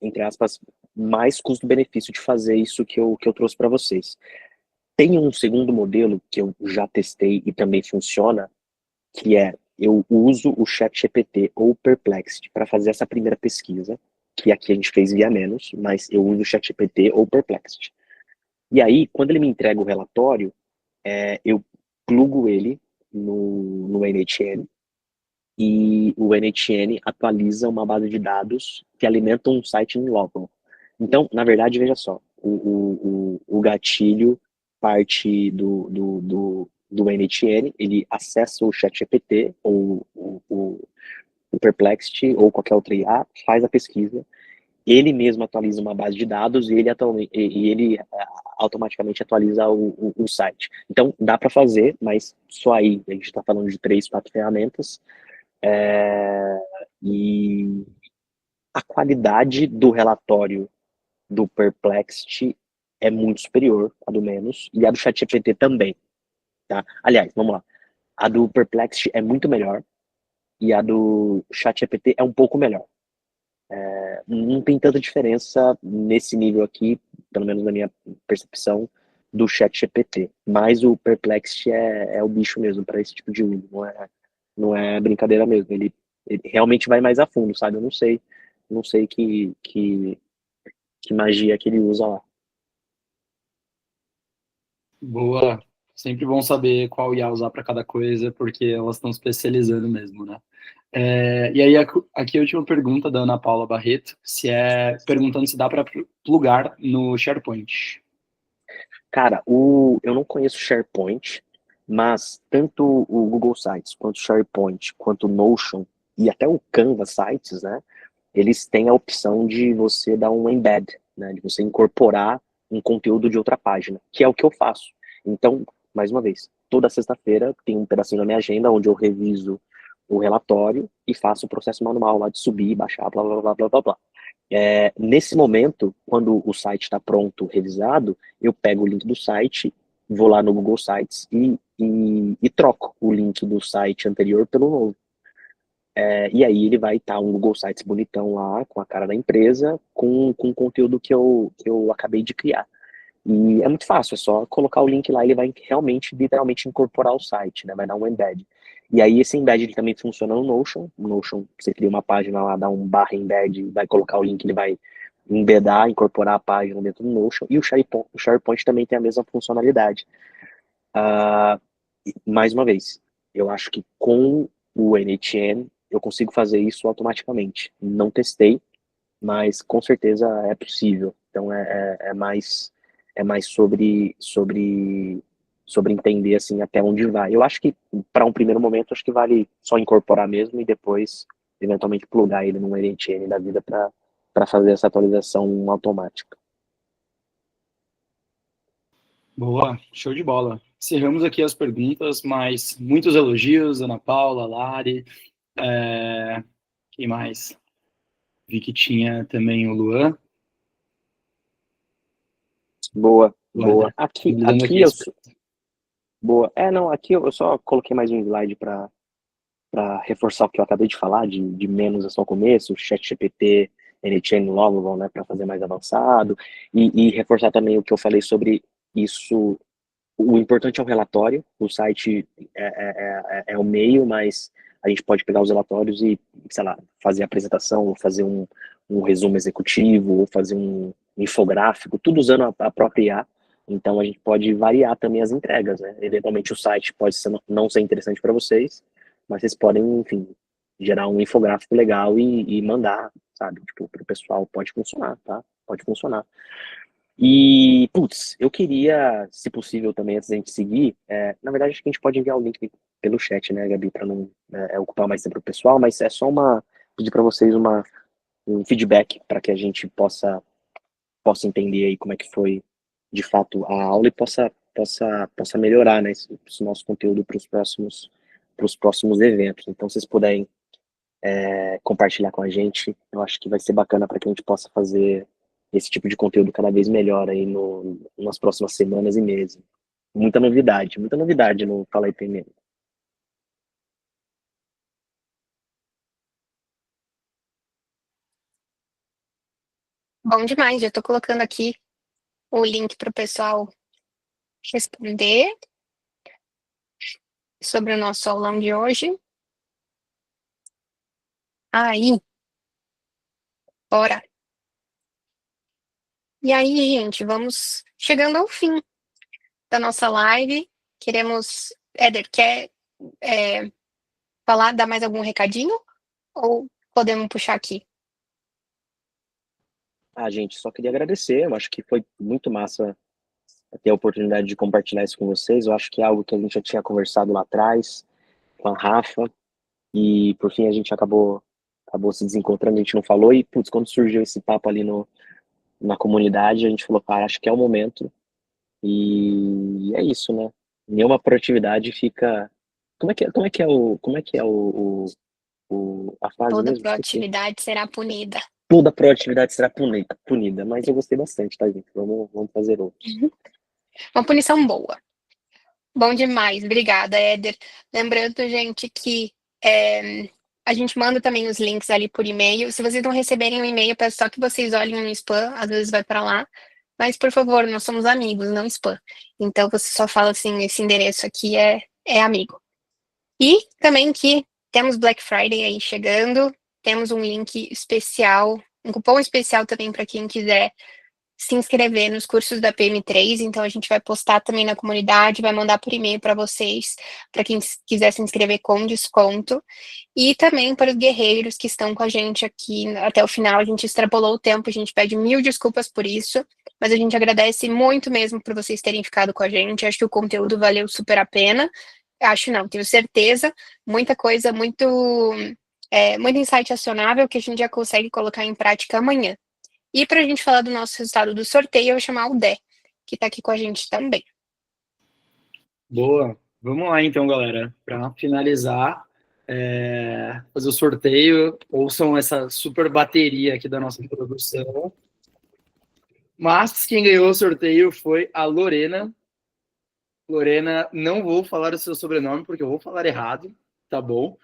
entre aspas, mais custo-benefício de fazer isso que eu trouxe para vocês. Tem um segundo modelo que eu já testei e também funciona, que eu uso o ChatGPT ou o Perplexity para fazer essa primeira pesquisa, que aqui a gente fez via menos, mas eu uso o ChatGPT ou o Perplexity. E aí, quando ele me entrega o relatório, eu plugo ele no NHN, e o NHN atualiza uma base de dados que alimenta um site em local. Então, na verdade, veja só, o gatilho parte do NHN, ele acessa o ChatGPT ou o Perplexity ou qualquer outra IA, faz a pesquisa, ele mesmo atualiza uma base de dados e ele automaticamente atualiza o site. Então, dá para fazer, mas só aí, a gente está falando de 3, 4 ferramentas, e a qualidade do relatório do Perplexity é muito superior à do menos, e a do ChatGPT também, tá? Aliás, vamos lá. A do Perplexity é muito melhor, e a do ChatGPT é um pouco melhor. Não tem tanta diferença nesse nível aqui, pelo menos na minha percepção, do ChatGPT. Mas o Perplexity é o bicho mesmo para esse tipo de uso, não é brincadeira mesmo. Ele realmente vai mais a fundo, sabe? Eu não sei que magia que ele usa lá. Boa. Sempre bom saber qual IA usar para cada coisa, porque elas estão especializando mesmo, né? E aí, aqui a última pergunta da Ana Paula Barreto, perguntando se dá para plugar no SharePoint. Cara, eu não conheço SharePoint, mas tanto o Google Sites, quanto o SharePoint, quanto o Notion, e até o Canva Sites, né? Eles têm a opção de você dar um embed, né? De você incorporar um conteúdo de outra página, que é o que eu faço. Então, mais uma vez, toda sexta-feira tem um pedacinho na minha agenda onde eu reviso o relatório e faço o processo manual lá de subir, baixar, blá, blá, blá, blá, blá, blá. Nesse momento, quando o site está pronto, revisado, eu pego o link do site, vou lá no Google Sites e troco o link do site anterior pelo novo. E aí ele vai estar um Google Sites bonitão lá, com a cara da empresa, com o conteúdo que eu acabei de criar. E é muito fácil, é só colocar o link lá, ele vai realmente, literalmente incorporar o site, né? Vai dar um embed. E aí esse embed ele também funciona no Notion. No Notion, você cria uma página lá, dá um /embed, vai colocar o link, ele vai embedar, incorporar a página dentro do Notion. E o SharePoint também tem a mesma funcionalidade. Mais uma vez, eu acho que com o NHN eu consigo fazer isso automaticamente. Não testei, mas com certeza é possível. Então é mais é mais sobre entender assim até onde vai. Eu acho que para um primeiro momento acho que vale só incorporar mesmo e depois eventualmente plugar ele num NTN da vida para fazer essa atualização automática. Boa, show de bola. Encerramos aqui as perguntas, mas muitos elogios, Ana Paula, Lari, quem mais? Vi que tinha também o Luan. Boa. Aqui eu boa. Não, aqui eu só coloquei mais um slide para reforçar o que eu acabei de falar, de menos só o começo, ChatGPT, NChain Lovable, né, para fazer mais avançado, e reforçar também o que eu falei sobre isso. O importante é o relatório, o site é o meio, mas a gente pode pegar os relatórios e, sei lá, fazer a apresentação, ou fazer um resumo executivo, ou fazer um infográfico, tudo usando a própria IA. Então a gente pode variar também as entregas, né? Eventualmente o site pode não ser interessante para vocês, mas vocês podem, enfim, gerar um infográfico legal e mandar, sabe? Tipo, pro pessoal, pode funcionar, tá? Pode funcionar. E, putz, eu queria, se possível também, antes da gente seguir, na verdade acho que a gente pode enviar o link pelo chat, né, Gabi, para não ocupar mais tempo pro pessoal, mas é só pedir para vocês um feedback para que a gente possa entender aí como é que foi de fato a aula e possa melhorar, né, esse nosso conteúdo para os próximos eventos. Então, se vocês puderem compartilhar com a gente, eu acho que vai ser bacana para que a gente possa fazer esse tipo de conteúdo cada vez melhor aí nas próximas semanas e meses. Muita novidade no Fala aí PMM. Bom demais, já estou colocando aqui o link para o pessoal responder sobre o nosso aulão de hoje. Aí, bora! E aí, gente, vamos chegando ao fim da nossa live. Éder, quer dar mais algum recadinho? Ou podemos puxar aqui? Gente, só queria agradecer. Eu acho que foi muito massa ter a oportunidade de compartilhar isso com vocês. Eu acho que é algo que a gente já tinha conversado lá atrás com a Rafa e por fim a gente acabou se desencontrando, a gente não falou e, putz, quando surgiu esse papo ali na comunidade, a gente falou, cara, acho que é o momento e é isso, né? Nenhuma produtividade fica... Como é que é a frase Toda mesmo? Esqueci. proatividade será punida. Toda proatividade será punida, mas eu gostei bastante, tá, gente? Vamos fazer outros. Uma punição boa. Bom demais, obrigada, Éder. Lembrando, gente, que a gente manda também os links ali por e-mail. Se vocês não receberem um e-mail, peço só que vocês olhem no spam, às vezes vai para lá. Mas, por favor, nós somos amigos, não spam. Então, você só fala assim, esse endereço aqui é amigo. E também que temos Black Friday aí chegando, temos um link especial, um cupom especial também para quem quiser se inscrever nos cursos da PM3, então a gente vai postar também na comunidade, vai mandar por e-mail para vocês, para quem quiser se inscrever com desconto, e também para os guerreiros que estão com a gente aqui até o final. A gente extrapolou o tempo, a gente pede 1000 desculpas por isso, mas a gente agradece muito mesmo por vocês terem ficado com a gente, acho que o conteúdo valeu super a pena, acho não, tenho certeza, muita coisa, muito insight acionável que a gente já consegue colocar em prática amanhã. E para a gente falar do nosso resultado do sorteio, eu vou chamar o Dé, que está aqui com a gente também. Boa. Vamos lá, então, galera. Para finalizar, fazer o sorteio. Ouçam essa super bateria aqui da nossa produção. Mas quem ganhou o sorteio foi a Lorena. Lorena, não vou falar o seu sobrenome, porque eu vou falar errado, tá bom?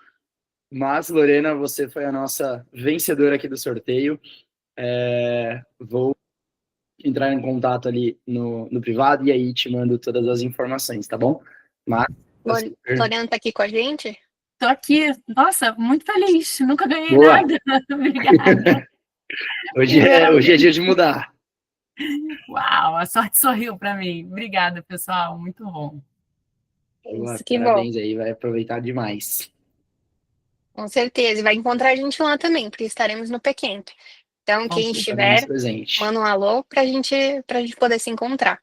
Mas, Lorena, você foi a nossa vencedora aqui do sorteio. Vou entrar em contato ali no privado e aí te mando todas as informações, tá bom? Mas... Lorena tá aqui com a gente? Tô aqui, nossa, muito feliz, nunca ganhei Boa. nada. Obrigada. Hoje é dia de mudar. Uau, a sorte sorriu para mim. Obrigada, pessoal, muito bom. Boa, Isso, que parabéns bom. aí, vai aproveitar demais. Com certeza, e vai encontrar a gente lá também, porque estaremos no Pequeno. Então, quem Estaremos estiver, presente. manda um alô pra gente poder se encontrar.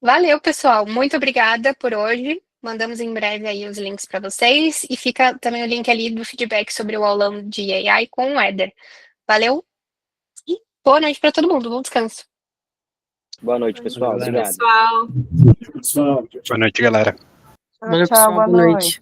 Valeu, pessoal. Muito obrigada por hoje. Mandamos em breve aí os links para vocês. E fica também o link ali do feedback sobre o aulão de AI com o Éder. Valeu e boa noite para todo mundo. Bom descanso. Boa noite, pessoal. Valeu, Obrigado. Pessoal. Boa noite, galera. Tchau, boa noite.